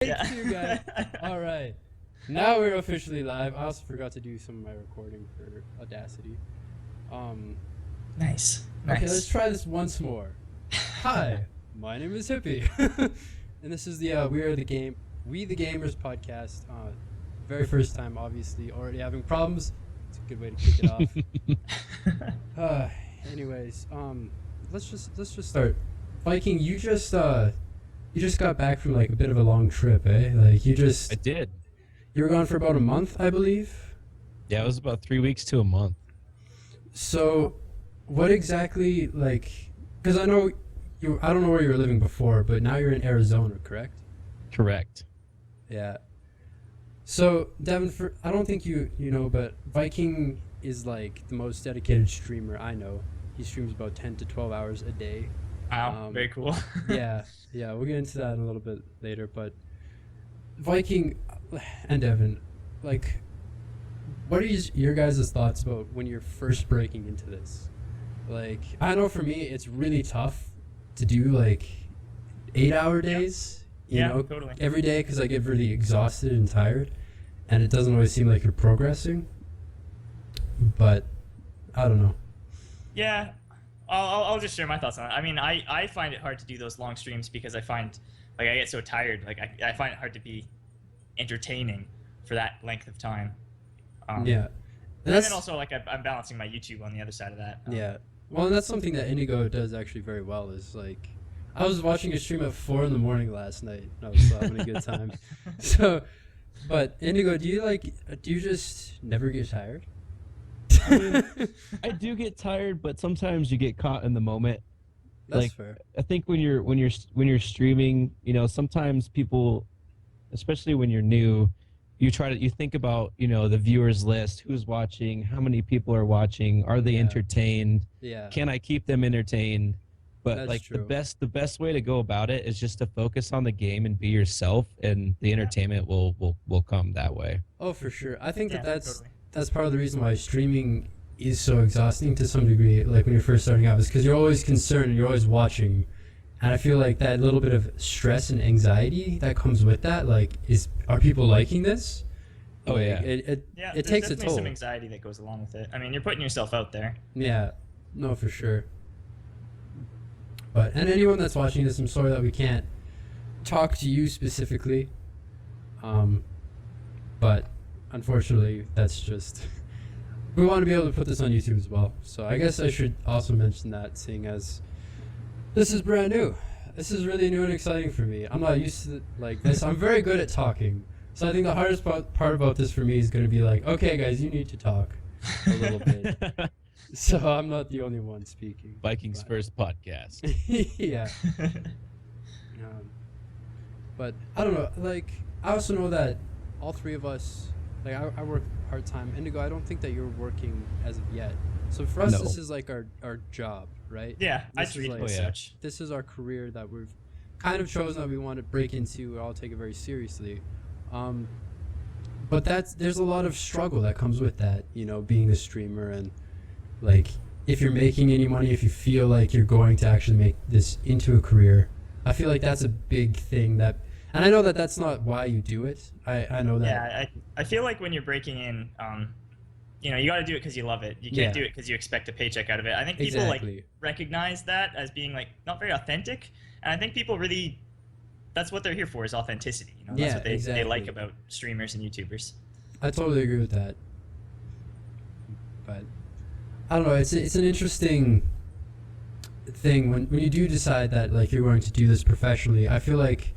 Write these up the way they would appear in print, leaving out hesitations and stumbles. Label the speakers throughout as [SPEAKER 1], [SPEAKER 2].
[SPEAKER 1] Yeah. You guys. All right. Now we're officially live. I also forgot to do some of my recording for Audacity.
[SPEAKER 2] Nice.
[SPEAKER 1] Okay, let's try this once more. Hi, my name is Hippie, and this is the WeTheGamers podcast. Very first time, obviously, already having problems. It's a good way to kick it off. Anyways, let's just start. Viking, you just got back from like a bit of a long trip, eh? Like
[SPEAKER 3] I did.
[SPEAKER 1] You were gone for about a month, I believe.
[SPEAKER 3] Yeah, it was about 3 weeks to a month.
[SPEAKER 1] So, what exactly, like, because I don't know where you were living before, but now you're in Arizona, correct?
[SPEAKER 3] Correct.
[SPEAKER 1] Yeah. So, Devin, I don't think you know, but Viking is like the most dedicated streamer I know. He streams about 10 to 12 hours a day.
[SPEAKER 2] Wow, very cool.
[SPEAKER 1] yeah, we'll get into that in a little bit later, but Viking and Devin, like, what are your guys' thoughts about when you're first breaking into this? Like, I know for me, it's really tough to do, like, 8-hour days, you know,
[SPEAKER 2] totally.
[SPEAKER 1] every day, because I get really exhausted and tired, and it doesn't always seem like you're progressing, but I don't know.
[SPEAKER 2] Yeah, I'll just share my thoughts on it. I mean, I find it hard to do those long streams because I find, like, I get so tired. Like, I find it hard to be entertaining for that length of time.
[SPEAKER 1] Yeah.
[SPEAKER 2] And then also, like, I'm balancing my YouTube on the other side of that.
[SPEAKER 1] Yeah. Well, and that's something that Indigo does actually very well is, like, I was watching a stream at 4 in the morning last night. I was having a good time. So, but Indigo, do you just never get tired?
[SPEAKER 4] I mean, I do get tired, but sometimes you get caught in the moment.
[SPEAKER 1] That's
[SPEAKER 4] like,
[SPEAKER 1] fair.
[SPEAKER 4] I think when you're streaming, you know, sometimes people, especially when you're new, you think about, you know, the viewers list, who's watching, how many people are watching, are they entertained?
[SPEAKER 1] Yeah.
[SPEAKER 4] Can I keep them entertained? But
[SPEAKER 1] That's
[SPEAKER 4] like
[SPEAKER 1] true.
[SPEAKER 4] the best way to go about it is just to focus on the game and be yourself, and the entertainment will come that way.
[SPEAKER 1] Oh, for sure. I think that's
[SPEAKER 2] totally.
[SPEAKER 1] part of the reason why streaming is so exhausting to some degree, like when you're first starting out, is because you're always concerned and you're always watching. And I feel like that little bit of stress and anxiety that comes with that, like, are people liking this?
[SPEAKER 4] Oh,
[SPEAKER 1] like,
[SPEAKER 4] yeah.
[SPEAKER 1] It takes a toll.
[SPEAKER 2] Some anxiety that goes along with it. I mean, you're putting yourself out there.
[SPEAKER 1] Yeah, no, for sure. But, and anyone that's watching this, I'm sorry that we can't talk to you specifically. But unfortunately, that's just, we want to be able to put this on YouTube as well. So I guess I should also mention that, seeing as this is brand new. This is really new and exciting for me. I'm not used to like this. I'm very good at talking. So I think the hardest part about this for me is going to be like, okay, guys, you need to talk a little bit. So I'm not the only one speaking.
[SPEAKER 4] Viking's first podcast.
[SPEAKER 1] Yeah. But I don't know. Like, I also know that all three of us, like, I work part-time. Indigo, I don't think that you're working as of yet. So for us,
[SPEAKER 4] No.
[SPEAKER 1] this is like our job, right?
[SPEAKER 2] Yeah, I
[SPEAKER 1] This is
[SPEAKER 2] treat it
[SPEAKER 1] like-
[SPEAKER 2] as such.
[SPEAKER 1] This is our career that we've kind of chosen that we want to break into. We all take it very seriously. But there's a lot of struggle that comes with that, you know, being a streamer, and like, if you're making any money, if you feel like you're going to actually make this into a career, I feel like that's a big thing and I know that that's not why you do it. I know that.
[SPEAKER 2] Yeah, I feel like when you're breaking in, you know, you got to do it because you love it. You can't do it because you expect a paycheck out of it. I think people like recognize that as being like not very authentic, and I think people really, that's what they're here for, is authenticity. You know, that's what they like about streamers and YouTubers.
[SPEAKER 1] I totally agree with that. But I don't know. It's an interesting thing when you do decide that, like, you're going to do this professionally. I feel like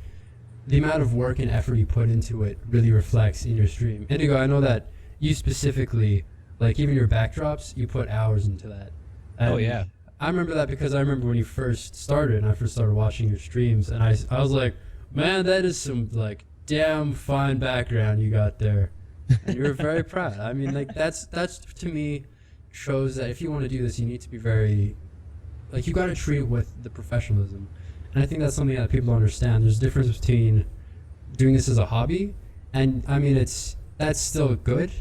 [SPEAKER 1] the amount of work and effort you put into it really reflects in your stream. Indigo, I know that you specifically, like, even your backdrops, you put hours into that. And
[SPEAKER 4] Oh, yeah.
[SPEAKER 1] I remember that because I remember when you first started, and I first started watching your streams, and I was like, man, that is some, like, damn fine background you got there. And you were very proud. I mean, like, that's to me shows that if you want to do this, you need to be very, like, you got to treat it with the professionalism. And I think that's something that people don't understand. There's a difference between doing this as a hobby, and I mean, that's still good,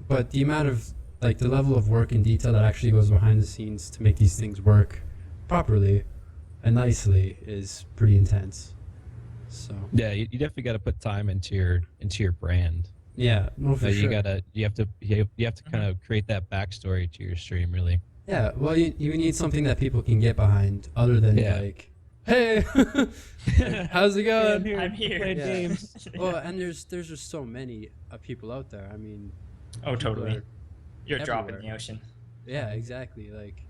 [SPEAKER 1] but the amount of, like, the level of work and detail that actually goes behind the scenes to make these things work properly and nicely is pretty intense. So
[SPEAKER 4] Yeah, you definitely got to put time into your brand.
[SPEAKER 1] yeah, no, for sure.
[SPEAKER 4] You have to kind of create that backstory to your stream, really.
[SPEAKER 1] Yeah, well, you need something that people can get behind, other than like, hey, like, how's it going?
[SPEAKER 2] I'm here.
[SPEAKER 4] Playing
[SPEAKER 1] Yeah.
[SPEAKER 4] games.
[SPEAKER 1] Well, and there's just so many people out there. I mean,
[SPEAKER 2] Oh,
[SPEAKER 1] people
[SPEAKER 2] totally.
[SPEAKER 1] are
[SPEAKER 2] You're a drop in
[SPEAKER 1] everywhere.
[SPEAKER 2] the ocean.
[SPEAKER 1] Yeah, exactly. Like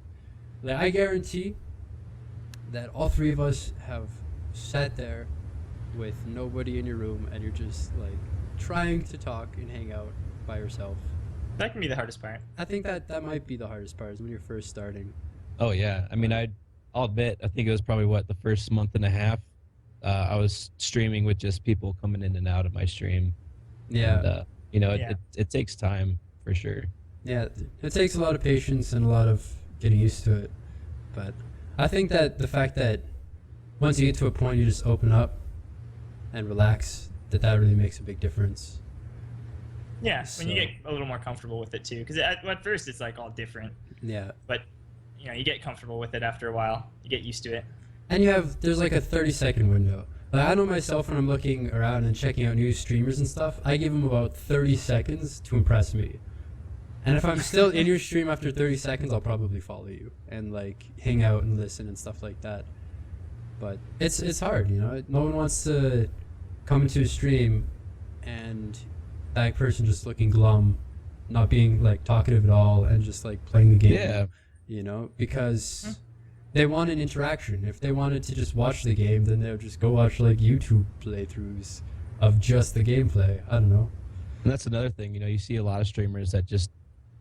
[SPEAKER 1] I guarantee that all three of us have sat there with nobody in your room, and you're just like trying to talk and hang out by yourself.
[SPEAKER 2] That can be the hardest part.
[SPEAKER 1] I think that might be the hardest part, is when you're first starting.
[SPEAKER 4] Oh yeah, I mean, I'll admit, I think it was probably the first month and a half. I was streaming with just people coming in and out of my stream.
[SPEAKER 1] Yeah.
[SPEAKER 4] And, it takes time for sure.
[SPEAKER 1] Yeah, it takes a lot of patience and a lot of getting used to it. But I think that the fact that once you get to a point you just open up and relax, that really makes a big difference.
[SPEAKER 2] Yeah, when you get a little more comfortable with it too, because at first it's like all different.
[SPEAKER 1] Yeah.
[SPEAKER 2] But you get comfortable with it after a while. You get used to it.
[SPEAKER 1] And there's like a 30-second window. Like, I know myself, when I'm looking around and checking out new streamers and stuff, I give them about 30 seconds to impress me. And if I'm still in your stream after 30 seconds, I'll probably follow you and like hang out and listen and stuff like that. But it's hard, No one wants to come into a stream and that person just looking glum, not being like talkative at all, and just like playing the game.
[SPEAKER 4] Yeah.
[SPEAKER 1] Because they want an interaction. If they wanted to just watch the game, then they would just go watch like YouTube playthroughs of just the gameplay. I don't know.
[SPEAKER 4] And that's another thing, you see a lot of streamers that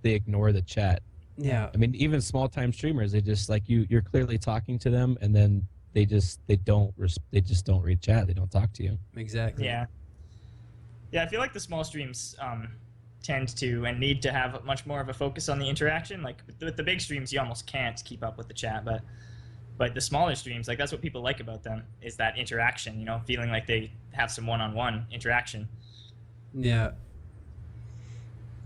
[SPEAKER 4] they ignore the chat.
[SPEAKER 1] Yeah.
[SPEAKER 4] I mean, even small time streamers, they just like you're clearly talking to them, and then they just don't read chat. They don't talk to you.
[SPEAKER 1] Exactly.
[SPEAKER 2] Yeah. Yeah, I feel like the small streams tend to and need to have much more of a focus on the interaction. Like with the big streams, you almost can't keep up with the chat, but the smaller streams, like that's what people like about them, is that interaction. Feeling like they have some one-on-one interaction.
[SPEAKER 1] Yeah.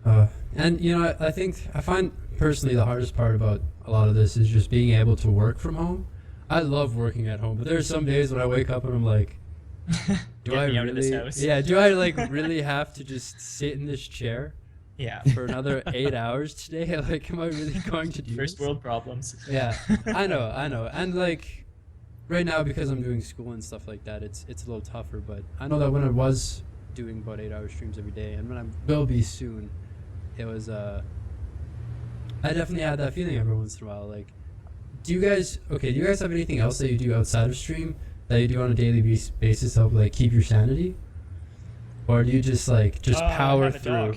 [SPEAKER 1] And I find personally the hardest part about a lot of this is just being able to work from home. I love working at home, but there's some days when I wake up and I'm like, do I
[SPEAKER 2] Get me out of this house.
[SPEAKER 1] Yeah, do I like really have to just sit in this chair
[SPEAKER 2] Yeah.
[SPEAKER 1] for another 8 hours today? Like, am I really going to do
[SPEAKER 2] First
[SPEAKER 1] this?
[SPEAKER 2] world problems.
[SPEAKER 1] Yeah, I know. And like right now, because I'm doing school and stuff like that, it's a little tougher. But I know that when I was doing about 8-hour streams every day, and when I will be soon, it was I definitely had that feeling every once in a while. Like, do you guys have anything else that you do outside of stream that you do on a daily basis to help like keep your sanity, or do you just power
[SPEAKER 2] I have a
[SPEAKER 1] through?
[SPEAKER 2] dog.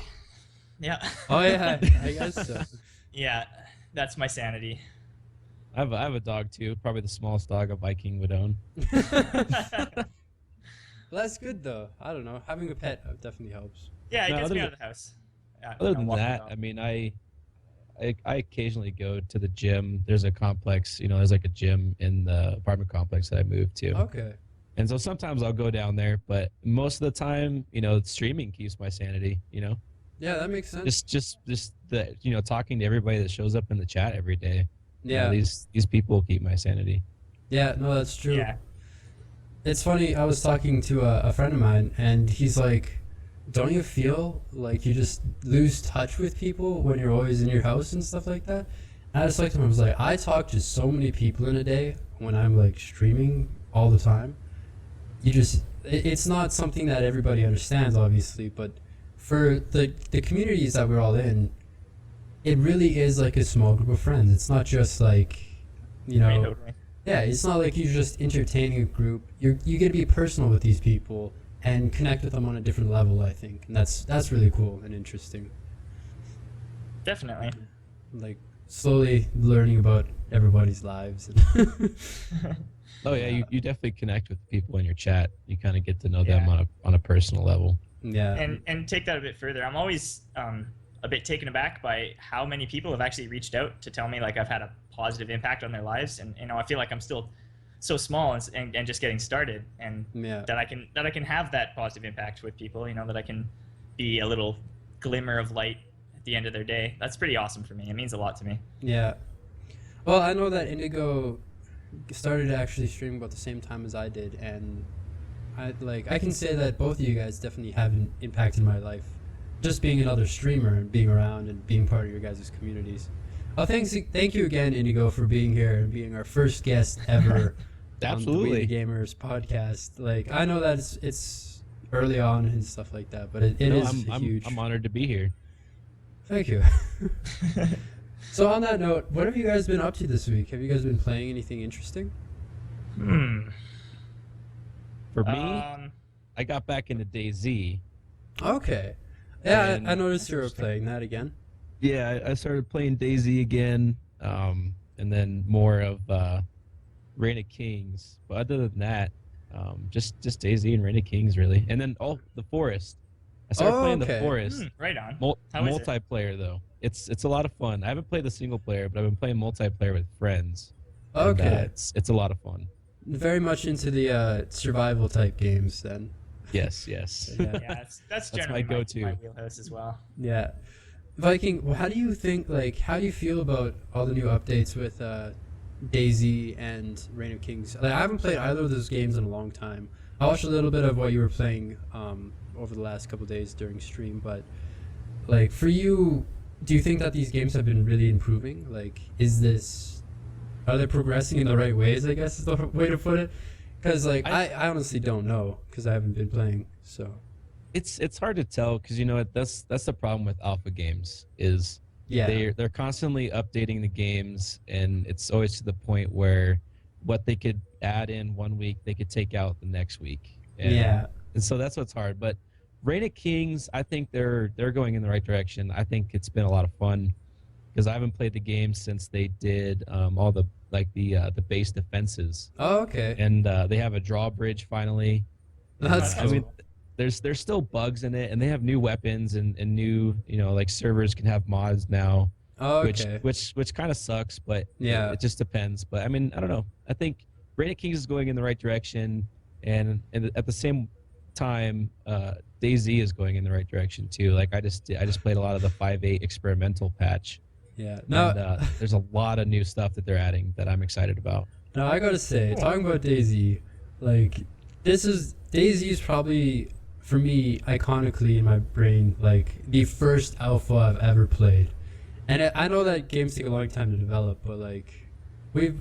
[SPEAKER 2] Yeah.
[SPEAKER 1] Oh yeah, I guess so.
[SPEAKER 2] Yeah, that's my sanity.
[SPEAKER 4] I have a dog too, probably the smallest dog a Viking would own.
[SPEAKER 1] Well, that's good though. I don't know. Having a pet definitely helps.
[SPEAKER 2] Yeah, it
[SPEAKER 4] No,
[SPEAKER 2] gets
[SPEAKER 4] other
[SPEAKER 2] me
[SPEAKER 4] than-
[SPEAKER 2] out of the house. Yeah,
[SPEAKER 4] Other than
[SPEAKER 2] walk the
[SPEAKER 4] that,
[SPEAKER 2] dog.
[SPEAKER 4] I mean, I occasionally go to the gym. There's a complex, there's like a gym in the apartment complex that I moved to.
[SPEAKER 1] Okay.
[SPEAKER 4] And so sometimes I'll go down there, but most of the time, streaming keeps my sanity,
[SPEAKER 1] Yeah, that makes sense.
[SPEAKER 4] Just the, talking to everybody that shows up in the chat every day.
[SPEAKER 1] Yeah.
[SPEAKER 4] These people keep my sanity.
[SPEAKER 1] Yeah, no, that's true.
[SPEAKER 2] Yeah.
[SPEAKER 1] It's funny, I was talking to a friend of mine, and he's like, don't you feel like you just lose touch with people when you're always in your house and stuff like that? And I just like to him, I was like, I talk to so many people in a day when I'm like streaming all the time. It's not something that everybody understands, obviously, but for the communities that we're all in, it really is like a small group of friends. It's not just like,
[SPEAKER 2] Totally.
[SPEAKER 1] yeah, it's not like you're just entertaining a group. You get to be personal with these people and connect with them on a different level, I think. And that's really cool and interesting.
[SPEAKER 2] Definitely.
[SPEAKER 1] Like slowly learning about everybody's lives.
[SPEAKER 4] Oh yeah, you definitely connect with people in your chat. You kind of get to know
[SPEAKER 2] Yeah.
[SPEAKER 4] them on a personal level.
[SPEAKER 1] Yeah.
[SPEAKER 2] And take that a bit further. I'm always a bit taken aback by how many people have actually reached out to tell me like I've had a positive impact on their lives, and I feel like I'm still so small and just getting started, and
[SPEAKER 1] Yeah.
[SPEAKER 2] that I can have that positive impact with people. That I can be a little glimmer of light at the end of their day. That's pretty awesome for me. It means a lot to me.
[SPEAKER 1] Yeah. Well, I know that Indigo started to actually stream about the same time as I did, and I can say that both of you guys definitely have an impact in my life. Just being another streamer and being around and being part of your guys' communities. Oh, thank you again, Indigo, for being here and being our first guest ever
[SPEAKER 3] Absolutely.
[SPEAKER 1] on the WeTheGamers podcast. Like, I know that it's early on and stuff like that, but it is huge.
[SPEAKER 4] I'm honored to be here.
[SPEAKER 1] Thank you. So on that note, what have you guys been up to this week? Have you guys been playing anything interesting?
[SPEAKER 4] For me, I got back into DayZ.
[SPEAKER 1] Okay. Yeah,
[SPEAKER 4] And
[SPEAKER 1] I noticed you were playing that again.
[SPEAKER 4] Yeah, I started playing DayZ again, and then more of Reign of Kings. But other than that, just DayZ and Reign of Kings really. And then The Forest. I started playing The Forest.
[SPEAKER 2] Right on. How is it?
[SPEAKER 4] Multiplayer though. It's a lot of fun. I haven't played the single player, but I've been playing multiplayer with friends.
[SPEAKER 1] Okay.
[SPEAKER 4] And, it's a lot of fun.
[SPEAKER 1] Very much into the survival type games then.
[SPEAKER 4] Yes.
[SPEAKER 2] Yeah, that's generally
[SPEAKER 4] my go-to.
[SPEAKER 2] my wheelhouse as well.
[SPEAKER 1] Yeah. Viking, well, how do you feel about all the new updates with DayZ and Reign of Kings? Like, I haven't played either of those games in a long time. I watched a little bit of what you were playing over the last couple days during stream, but like for you, do you think that these games have been really improving? Like, are they progressing in the right ways, I guess is the way to put it? Because like I honestly don't know because I haven't been playing. So
[SPEAKER 4] it's hard to tell because that's the problem with alpha games is they're constantly updating the games, and it's always to the point where what they could add in one week they could take out the next week. And so that's what's hard. But Reign of Kings, I think they're going in the right direction. I think it's been a lot of fun because I haven't played the game since they did all the base defenses.
[SPEAKER 1] Oh, okay.
[SPEAKER 4] And they have a drawbridge finally.
[SPEAKER 1] That's cool.
[SPEAKER 4] I mean, there's still bugs in it, and they have new weapons and new servers can have mods now.
[SPEAKER 1] Oh, okay.
[SPEAKER 4] Which kind of sucks, but
[SPEAKER 1] yeah,
[SPEAKER 4] it just depends. But I mean, I don't know. I think Reign of Kings is going in the right direction, and at the same time, DayZ is going in the right direction too. Like I just played a lot of the 5.8 experimental patch.
[SPEAKER 1] Yeah. No.
[SPEAKER 4] And, there's a lot of new stuff that they're adding that I'm excited about.
[SPEAKER 1] No, I gotta say, talking about DayZ, like DayZ is probably for me iconically in my brain like the first alpha I've ever played, and I know that games take a long time to develop, but like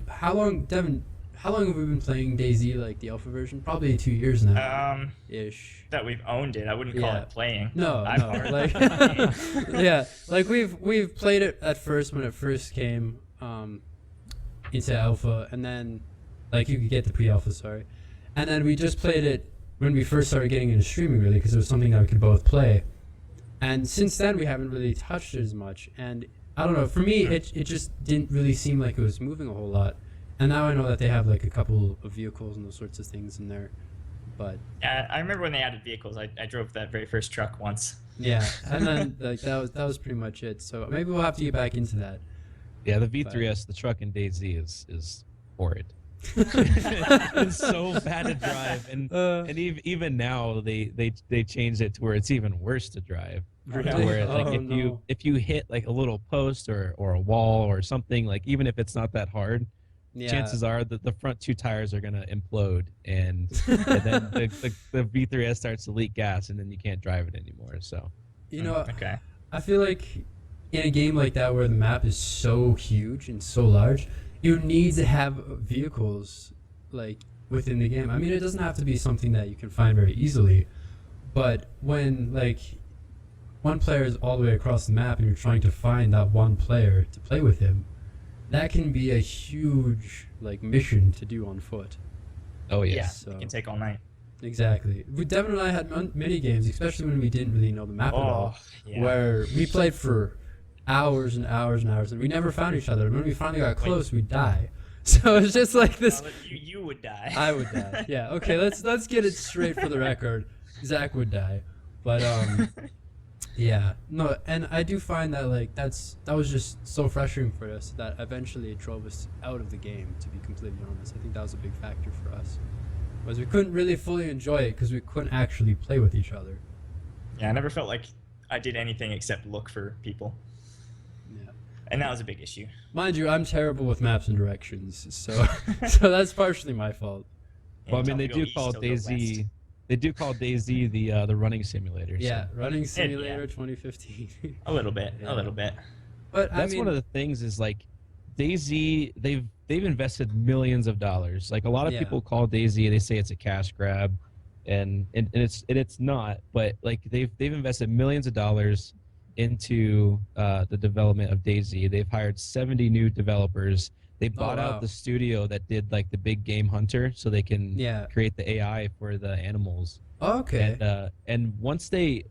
[SPEAKER 1] how long have we been playing DayZ, like the alpha version? Probably 2 years now. Ish.
[SPEAKER 2] That we've owned it. I wouldn't call it playing.
[SPEAKER 1] No, like yeah, like we've played it at first when it first came into alpha, and then like you could get the pre-alpha, sorry, and then we just played it when we first started getting into streaming really because it was something that we could both play, and since then we haven't really touched it as much. And I don't know, for me it just didn't really seem like it was moving a whole lot. And now I know that they have like a couple of vehicles and those sorts of things in there, but
[SPEAKER 2] yeah, I remember when they added vehicles. I drove that very first truck once.
[SPEAKER 1] Yeah, and then like that was pretty much it. So maybe we'll have to get back into that.
[SPEAKER 4] Yeah, the V3S, the truck in DayZ is horrid. It's so bad to drive, and even now they changed it to where it's even worse to drive.
[SPEAKER 1] Really?
[SPEAKER 4] To where like if you hit like a little post or a wall or something, like even if it's not that hard. Yeah. Chances are that the front two tires are gonna implode, and then the V3S starts to leak gas, and then you can't drive it anymore. So,
[SPEAKER 1] I feel like in a game like that where the map is so huge and so large, you need to have vehicles like within the game. I mean, it doesn't have to be something that you can find very easily, but when like one player is all the way across the map and you're trying to find that one player to play with him, that can be a huge like mission to do on foot.
[SPEAKER 4] Oh yeah,
[SPEAKER 2] so. It can take all night.
[SPEAKER 1] Exactly. Devin and I had mini games, especially when we didn't really know the map at all, where we played for hours and hours and hours, and we never found each other. And when we finally got close, we'd die. So it's just like this.
[SPEAKER 2] No, you would die.
[SPEAKER 1] I would die. Yeah. Okay. Let's get it straight for the record. Zach would die, but yeah, no, and I do find that like that was just so frustrating for us that eventually it drove us out of the game, to be completely honest. I think that was a big factor for us, was we couldn't really fully enjoy it because we couldn't actually play with each other.
[SPEAKER 2] Yeah, I never felt like I did anything except look for people.
[SPEAKER 1] Yeah.
[SPEAKER 2] And that was a big issue.
[SPEAKER 1] Mind you, I'm terrible with maps and directions, so so that's partially my fault.
[SPEAKER 4] Well, I mean, they do call DayZ They do call DayZ the running simulator.
[SPEAKER 1] Yeah,
[SPEAKER 4] So.
[SPEAKER 1] Running Simulator 2015.
[SPEAKER 2] A little bit,
[SPEAKER 1] Yeah.
[SPEAKER 2] a little bit.
[SPEAKER 1] But
[SPEAKER 4] That's
[SPEAKER 1] I mean,
[SPEAKER 4] one of the things is like DayZ. They've invested millions of dollars. Like a lot of
[SPEAKER 1] Yeah.
[SPEAKER 4] people call DayZ, they say it's a cash grab, and it's not. But like they've invested millions of dollars into the development of DayZ. They've hired 70 new developers. They bought
[SPEAKER 1] wow.
[SPEAKER 4] out the studio that did like the big game hunter, so they can
[SPEAKER 1] Yeah.
[SPEAKER 4] create the AI for the animals.
[SPEAKER 1] Okay.
[SPEAKER 4] And once they're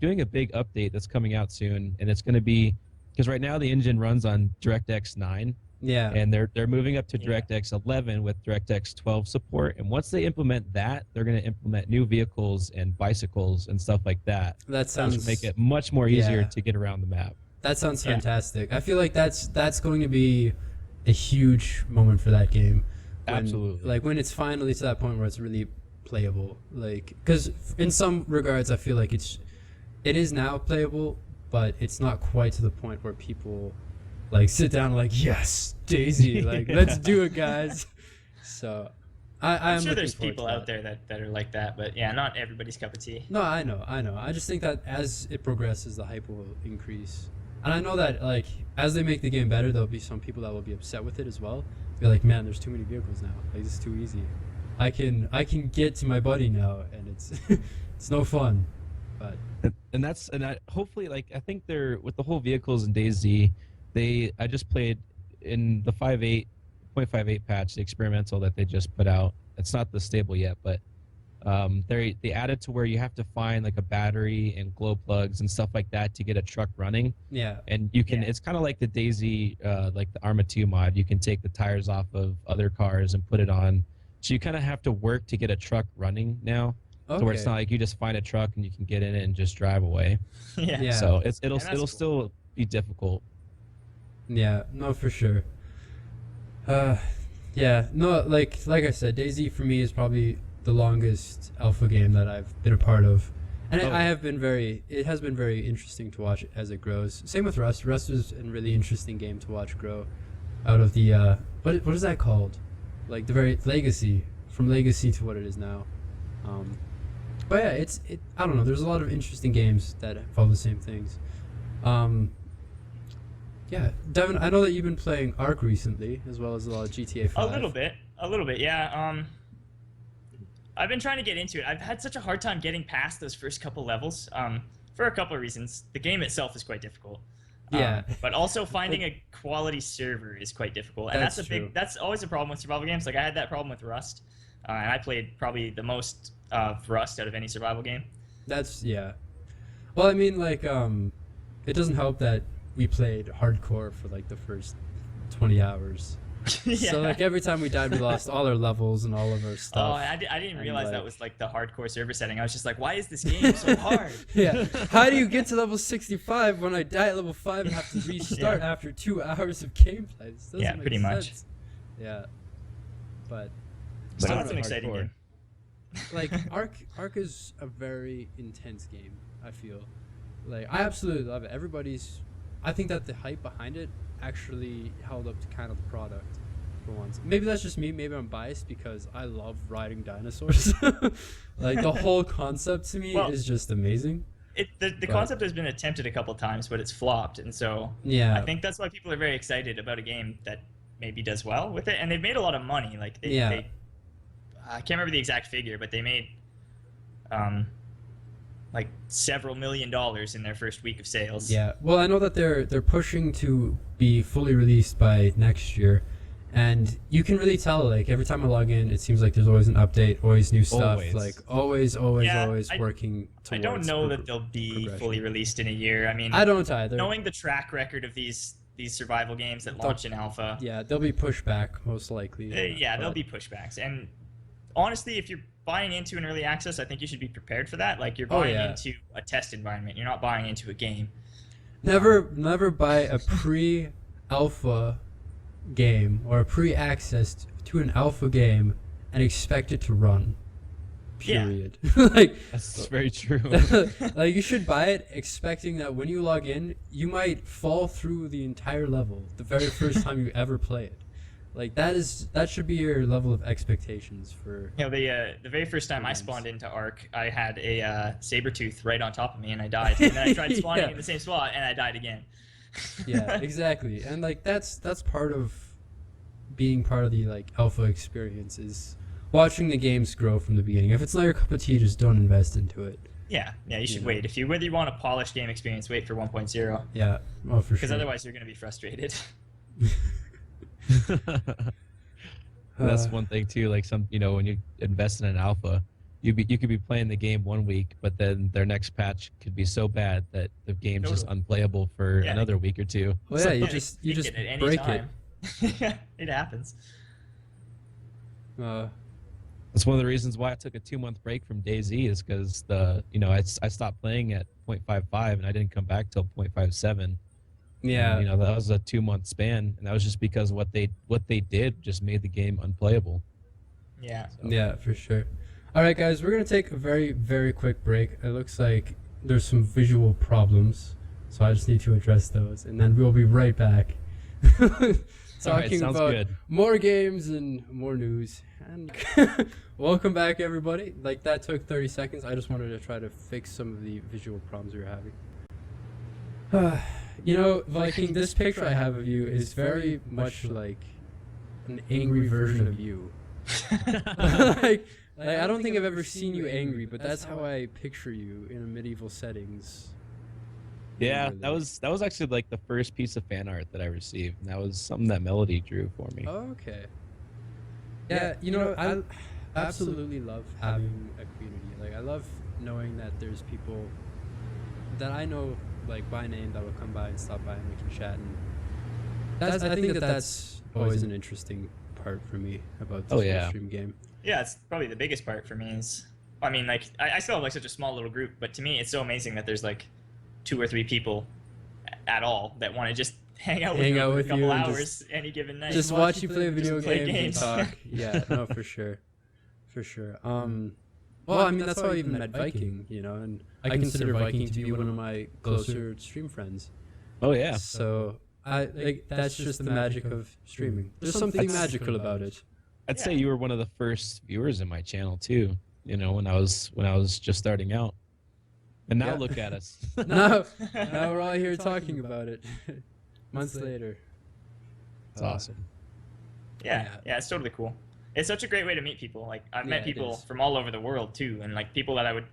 [SPEAKER 4] doing a big update that's coming out soon, and it's going to be because right now the engine runs on DirectX 9,
[SPEAKER 1] Yeah.
[SPEAKER 4] and they're moving up to
[SPEAKER 2] Yeah.
[SPEAKER 4] DirectX 11 with DirectX 12 support. And once they implement that, they're going to implement new vehicles and bicycles and stuff like that.
[SPEAKER 1] That
[SPEAKER 4] To
[SPEAKER 1] sounds
[SPEAKER 4] make it much more easier
[SPEAKER 1] Yeah.
[SPEAKER 4] to get around the map.
[SPEAKER 1] That sounds
[SPEAKER 2] Yeah.
[SPEAKER 1] fantastic. I feel like that's going to be a huge moment for that game. When,
[SPEAKER 4] Absolutely.
[SPEAKER 1] Like when it's finally to that point where it's really playable. Like because in some regards I feel like it is now playable, but it's not quite to the point where people like sit down and like, yes, DayZ, like let's do it, guys. So
[SPEAKER 2] I'm sure
[SPEAKER 1] looking
[SPEAKER 2] there's
[SPEAKER 1] forward
[SPEAKER 2] people
[SPEAKER 1] to
[SPEAKER 2] out
[SPEAKER 1] that.
[SPEAKER 2] there that are like that, but yeah, not everybody's cup of tea.
[SPEAKER 1] No, I know. I just think that as it progresses, the hype will increase. And I know that, like, as they make the game better, there'll be some people that will be upset with it as well. Be like, man, there's too many vehicles now. Like, this is too easy. I can get to my buddy now, and it's it's no fun. But
[SPEAKER 4] Hopefully, like I think they're with the whole vehicles in DayZ. I just played in the 5.8 patch, the experimental that they just put out. It's not the stable yet, but they added to where you have to find like a battery and glow plugs and stuff like that to get a truck running.
[SPEAKER 1] yeah,
[SPEAKER 4] And you can
[SPEAKER 2] Yeah.
[SPEAKER 4] it's kind of like the DayZ like the Arma 2 mod. You can take the tires off of other cars and put it on. So you kind of have to work to get a truck running now.
[SPEAKER 1] okay.
[SPEAKER 4] So where it's not like you just find a truck and you can get in it and just drive away.
[SPEAKER 2] Yeah.
[SPEAKER 1] Yeah.
[SPEAKER 4] So it'll
[SPEAKER 2] And that's cool.
[SPEAKER 4] still be difficult.
[SPEAKER 1] Yeah, no, for sure. Yeah, no, like I said, DayZ for me is probably the longest alpha game that I've been a part of, and
[SPEAKER 4] Oh.
[SPEAKER 1] it has been very interesting to watch as it grows. Same with Rust. Rust is a really interesting game to watch grow out of the what is that called? Like the very legacy, from legacy to what it is now. But yeah, I don't know. There's a lot of interesting games that follow the same things. Yeah, Devin, I know that you've been playing Ark recently, as well as a lot of GTA 5.
[SPEAKER 2] A little bit, yeah. I've been trying to get into it. I've had such a hard time getting past those first couple levels, for a couple of reasons. The game itself is quite difficult.
[SPEAKER 1] Yeah.
[SPEAKER 2] But also finding a quality server is quite difficult, and
[SPEAKER 1] That's
[SPEAKER 2] that's
[SPEAKER 1] true.
[SPEAKER 2] that's always a problem with survival games. Like I had that problem with Rust, and I played probably the most of Rust out of any survival game.
[SPEAKER 1] Yeah. Well, I mean, like, it doesn't help that we played hardcore for like the first 20 hours.
[SPEAKER 2] Yeah.
[SPEAKER 1] So like every time we died, we lost all our levels and all of our
[SPEAKER 2] Oh,
[SPEAKER 1] stuff.
[SPEAKER 2] I didn't
[SPEAKER 1] And,
[SPEAKER 2] realize
[SPEAKER 1] like-
[SPEAKER 2] that was like the hardcore server setting. I was just like, why is this game so hard?
[SPEAKER 1] Yeah. How do you get to level 65 when I die at level 5 and have to restart
[SPEAKER 2] Yeah.
[SPEAKER 1] after 2 hours of gameplay? This doesn't
[SPEAKER 2] Yeah,
[SPEAKER 1] make
[SPEAKER 2] pretty much.
[SPEAKER 1] sense. Yeah. But
[SPEAKER 2] Still,
[SPEAKER 4] But
[SPEAKER 2] that's an
[SPEAKER 4] hardcore.
[SPEAKER 2] exciting game.
[SPEAKER 1] like Ark is a very intense game, I feel. Like I absolutely love it. I think that the hype behind it actually held up to kind of the product for once. Maybe that's just me, maybe I'm biased because I love riding dinosaurs. Like the whole concept to me
[SPEAKER 2] Well,
[SPEAKER 1] is just amazing.
[SPEAKER 2] The
[SPEAKER 1] But-
[SPEAKER 2] concept has been attempted a couple times, but it's flopped, and so
[SPEAKER 1] Yeah.
[SPEAKER 2] I think that's why people are very excited about a game that maybe does well with it, and they've made a lot of money. Like
[SPEAKER 1] Yeah.
[SPEAKER 2] I can't remember the exact figure, but they made like several $1 million in their first week of sales.
[SPEAKER 1] Yeah. Well, I know that they're pushing to be fully released by next year. And you can really tell, like, every time I log in, it seems like there's always an update, always new stuff.
[SPEAKER 4] Always.
[SPEAKER 1] Like, always
[SPEAKER 2] Yeah,
[SPEAKER 1] working towards
[SPEAKER 2] I don't know that they'll be
[SPEAKER 1] progression.
[SPEAKER 2] fully released in a year. I mean,
[SPEAKER 1] I don't either.
[SPEAKER 2] knowing the track record of these survival games that launch in alpha,
[SPEAKER 1] Yeah, they'll be pushed back, most likely.
[SPEAKER 2] there'll
[SPEAKER 1] but-
[SPEAKER 2] be pushbacks. And honestly, if you're buying into an early access, I think you should be prepared for that. Like, you're buying
[SPEAKER 1] yeah.
[SPEAKER 2] into a test environment. You're not buying into a game.
[SPEAKER 1] Never buy a pre-alpha game or a pre-access to an alpha game and expect it to run.
[SPEAKER 2] Yeah.
[SPEAKER 1] Period. Like,
[SPEAKER 4] That's very true.
[SPEAKER 1] like you should buy it expecting that when you log in, you might fall through the entire level the very first time you ever play it. Like that should be your level of expectations for.
[SPEAKER 2] You know, the very first time I spawned into Ark, I had a saber-tooth right on top of me and I died. And then I tried spawning in the same spot and I died again.
[SPEAKER 1] Yeah, exactly. And like that's part of being part of the like alpha experience is watching the games grow from the beginning. If it's not your cup of tea, just don't invest into it.
[SPEAKER 2] Yeah, you should wait. Whether you want a polished game experience, wait for 1.0.
[SPEAKER 1] Yeah, oh for sure.
[SPEAKER 2] Because otherwise you're going to be frustrated.
[SPEAKER 4] That's one thing too. Like when you invest in an alpha, you could be playing the game 1 week, but then their next patch could be so bad that the game's just unplayable for another week or two.
[SPEAKER 1] Well, yeah, you just break it.
[SPEAKER 2] It happens.
[SPEAKER 4] That's one of the reasons why I took a 2-month break from DayZ is because I stopped playing at 0.55 and I didn't come back till 0.57.
[SPEAKER 1] Yeah,
[SPEAKER 4] and, that was a 2-month span, and that was just because what they did just made the game unplayable.
[SPEAKER 2] Yeah.
[SPEAKER 1] So. Yeah, for sure. All right, guys, we're gonna take a very, very quick break. It looks like there's some visual problems, so I just need to address those, and then we'll be right back. Talking about
[SPEAKER 4] good.
[SPEAKER 1] More games and more news. And welcome back, everybody. Like that took 30 seconds. I just wanted to try to fix some of the visual problems we were having. Viking, this picture I have of you is very much like an angry version of you. like I don't think I've ever seen you angry, but that's how I picture you in a medieval settings.
[SPEAKER 4] Yeah, that was actually like the first piece of fan art that I received, and that was something that Melody drew for me.
[SPEAKER 1] Oh, okay. Yeah, I absolutely love having a community. Like, I love knowing that there's people that I know, like, by name that will come by and stop by and we can chat. And I think that's always an interesting part for me about this stream game.
[SPEAKER 2] Yeah, it's probably the biggest part for me is, I mean, like, I still have, like, such a small little group, but to me, it's so amazing that there's, like, 2 or 3 people at all that want to just hang out with you for a couple hours any given night.
[SPEAKER 1] Just watch you play video games and talk. Yeah, no, for sure. For sure. Well, I mean, that's how I even met Viking, and I consider Viking to be one of my closer stream friends.
[SPEAKER 4] Oh, yeah.
[SPEAKER 1] So, that's just the magic of streaming. There's something magical about it.
[SPEAKER 4] I'd say you were one of the first viewers in my channel, too, when I was just starting out. And now look at us.
[SPEAKER 1] now we're all here talking about it. Months later.
[SPEAKER 4] It's awesome.
[SPEAKER 2] Yeah, it's totally cool. It's such a great way to meet people. Like, I've met people from all over the world too, and like people that I would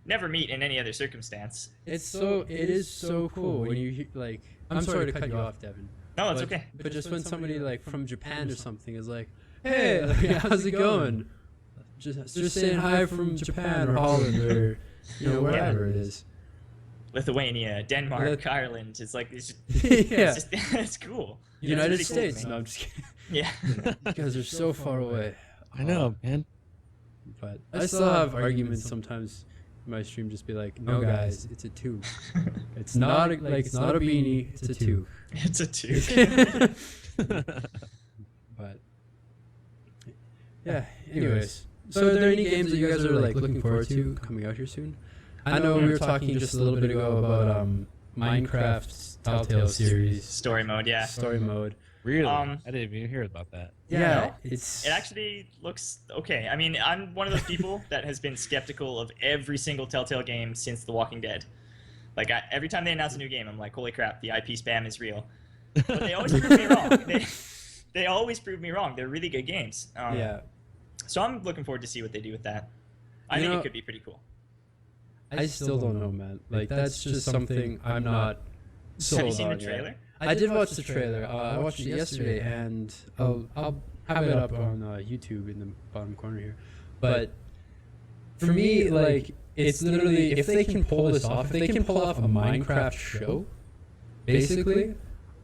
[SPEAKER 2] never meet in any other circumstance.
[SPEAKER 1] It is so cool when you like. I'm sorry to cut you off, Devin.
[SPEAKER 2] No, that's okay.
[SPEAKER 1] But just when somebody like from Japan or something is like, "Hey, how's it going?" Just saying hi from Japan or Holland or wherever it is.
[SPEAKER 2] Lithuania, Denmark, Ireland. It's like it's cool.
[SPEAKER 1] United States. Cool, no, I'm just kidding.
[SPEAKER 2] Yeah.
[SPEAKER 1] You guys are so far away.
[SPEAKER 4] I know, man.
[SPEAKER 1] But I still have arguments sometimes in my stream. Just be like, no, guys, it's a toque. It's not a beanie. It's a toque.
[SPEAKER 2] It's a toque.
[SPEAKER 1] But yeah. Anyways, so are there any games that you guys are like looking forward to coming out here soon? I know we were talking just a little bit ago about Minecraft's Telltale series.
[SPEAKER 2] Story mode, yeah.
[SPEAKER 1] Story mode.
[SPEAKER 4] Really? I didn't even hear about that.
[SPEAKER 1] Yeah,
[SPEAKER 2] it actually looks okay. I mean, I'm one of those people that has been skeptical of every single Telltale game since The Walking Dead. Like, every time they announce a new game, I'm like, holy crap, the IP spam is real. But they always prove me wrong. They always prove me wrong. They're really good games.
[SPEAKER 1] Yeah.
[SPEAKER 2] So I'm looking forward to see what they do with that. I think it could be pretty cool.
[SPEAKER 1] I still don't know, man. Like, that's just something I'm not sold on.
[SPEAKER 2] Have you seen the trailer?
[SPEAKER 1] Yet. I did watch the trailer. I watched it yesterday, and I'll have it up on YouTube in the bottom corner here. But for me, like, it's literally, if they can pull this off, if they can pull off a Minecraft show, basically,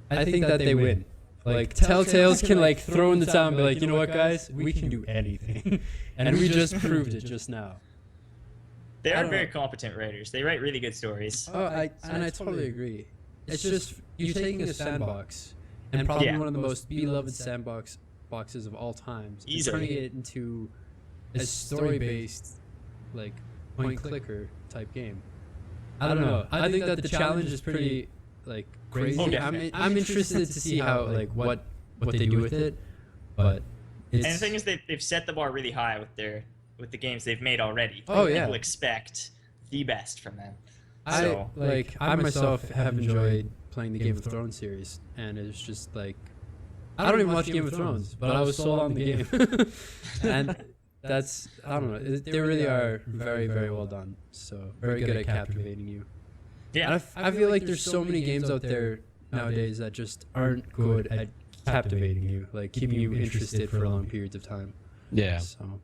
[SPEAKER 1] I think that they win. Like, Telltales can, like, throw in the towel and be like, you know what, guys? We can do anything. And we just proved it just now.
[SPEAKER 2] They are very competent writers. They write really good stories.
[SPEAKER 1] Oh, I totally agree. It's just, you're taking a sandbox, and probably one of the most beloved boxes of all time, and turning it into a story-based, like, point-clicker type game. I don't know. I think that the challenge is pretty, like, crazy.
[SPEAKER 2] Oh,
[SPEAKER 1] I'm interested to see how, like, what they do with it. but it's,
[SPEAKER 2] and the thing is, they've set the bar really high with the games they've made already.
[SPEAKER 1] Oh, yeah.
[SPEAKER 2] People expect the best from them.
[SPEAKER 1] I myself have enjoyed playing the Game of Thrones series, and it's just like, I don't even watch Game of Thrones, but I was sold on the game. And that's, I don't know, they really are very, very well done. So very good at captivating you.
[SPEAKER 2] Yeah.
[SPEAKER 1] And I feel like there's so many games out there nowadays that just aren't good at captivating you, like keeping you interested for long periods of time.
[SPEAKER 4] Yeah.
[SPEAKER 1] So.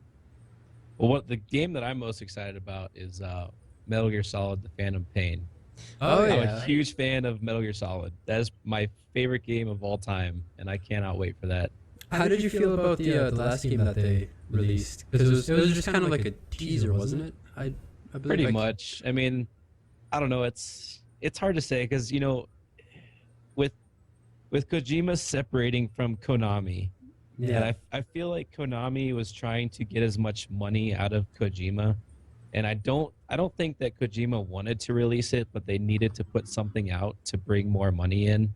[SPEAKER 4] Well, the game that I'm most excited about is Metal Gear Solid: The Phantom Pain.
[SPEAKER 1] Oh,
[SPEAKER 4] I'm
[SPEAKER 1] yeah.
[SPEAKER 4] a huge fan of Metal Gear Solid. That is my favorite game of all time, and I cannot wait for that.
[SPEAKER 1] How did you feel about the last game that they released? Because it was just kind of like a teaser, wasn't it? I believe
[SPEAKER 4] Pretty much. I mean, I don't know. It's hard to say because, you know, with Kojima separating from Konami,
[SPEAKER 1] Yeah.
[SPEAKER 4] and I feel like Konami was trying to get as much money out of Kojima, and I don't think that Kojima wanted to release it, but they needed to put something out to bring more money in.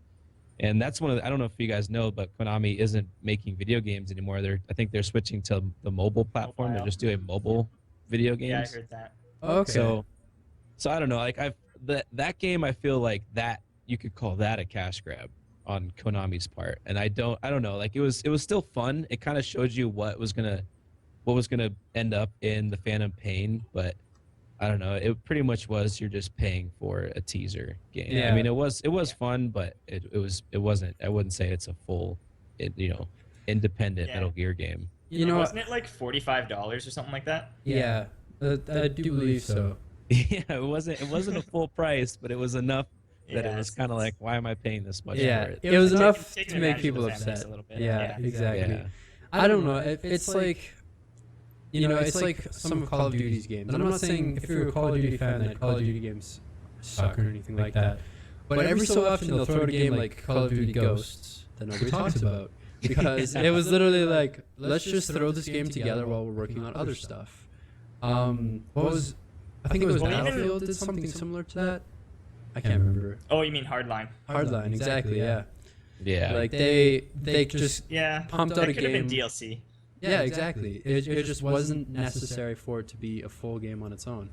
[SPEAKER 4] And that's one of the, I don't know if you guys know, but Konami isn't making video games anymore. I think they're switching to the mobile platform.
[SPEAKER 2] Mobile.
[SPEAKER 4] They're just doing mobile video games.
[SPEAKER 2] Yeah, I heard that.
[SPEAKER 1] Okay.
[SPEAKER 4] So I don't know. Like that game, I feel like that you could call that a cash grab on Konami's part. And I don't know. Like it was still fun. It kind of showed you what was gonna end up in the Phantom Pain, but I don't know. It pretty much was you're just paying for a teaser game.
[SPEAKER 1] Yeah.
[SPEAKER 4] I mean, it was fun, but it wasn't. I wouldn't say it's a full, independent
[SPEAKER 2] Yeah.
[SPEAKER 4] Metal Gear game.
[SPEAKER 1] You know,
[SPEAKER 2] wasn't it like $45 or something like that?
[SPEAKER 1] yeah, I do believe so.
[SPEAKER 4] Yeah, it wasn't a full price, but it was enough that it was
[SPEAKER 2] it's-
[SPEAKER 4] kind of like, why am I paying this much
[SPEAKER 1] Yeah,
[SPEAKER 4] for it?
[SPEAKER 1] it was
[SPEAKER 2] taking-
[SPEAKER 1] enough
[SPEAKER 2] taking
[SPEAKER 1] to make
[SPEAKER 2] advantage of
[SPEAKER 1] people
[SPEAKER 2] the fan base
[SPEAKER 1] upset.
[SPEAKER 2] a little bit.
[SPEAKER 1] Yeah,
[SPEAKER 2] Yeah.
[SPEAKER 1] exactly.
[SPEAKER 4] Yeah.
[SPEAKER 1] I don't know. It's like, you know, it's like some of Call of Duty's games. And I'm not saying if you're a Call of Duty fan that Call of Duty games suck or anything like that. But every so often they'll throw a game like Call of Duty Ghosts that nobody talks about. Because it was literally like, let's just throw this game together while we're working on other stuff. I think it was
[SPEAKER 2] Well, even-
[SPEAKER 1] Battlefield did something similar to that. I can't remember.
[SPEAKER 2] Oh, you mean Hardline?
[SPEAKER 1] Hardline, exactly, yeah.
[SPEAKER 4] Yeah.
[SPEAKER 1] Like they just
[SPEAKER 2] Yeah.
[SPEAKER 1] pumped out a
[SPEAKER 2] That could have been
[SPEAKER 1] game.
[SPEAKER 2] DLC.
[SPEAKER 1] Yeah, exactly. It just wasn't necessary for it to be a full game on its own.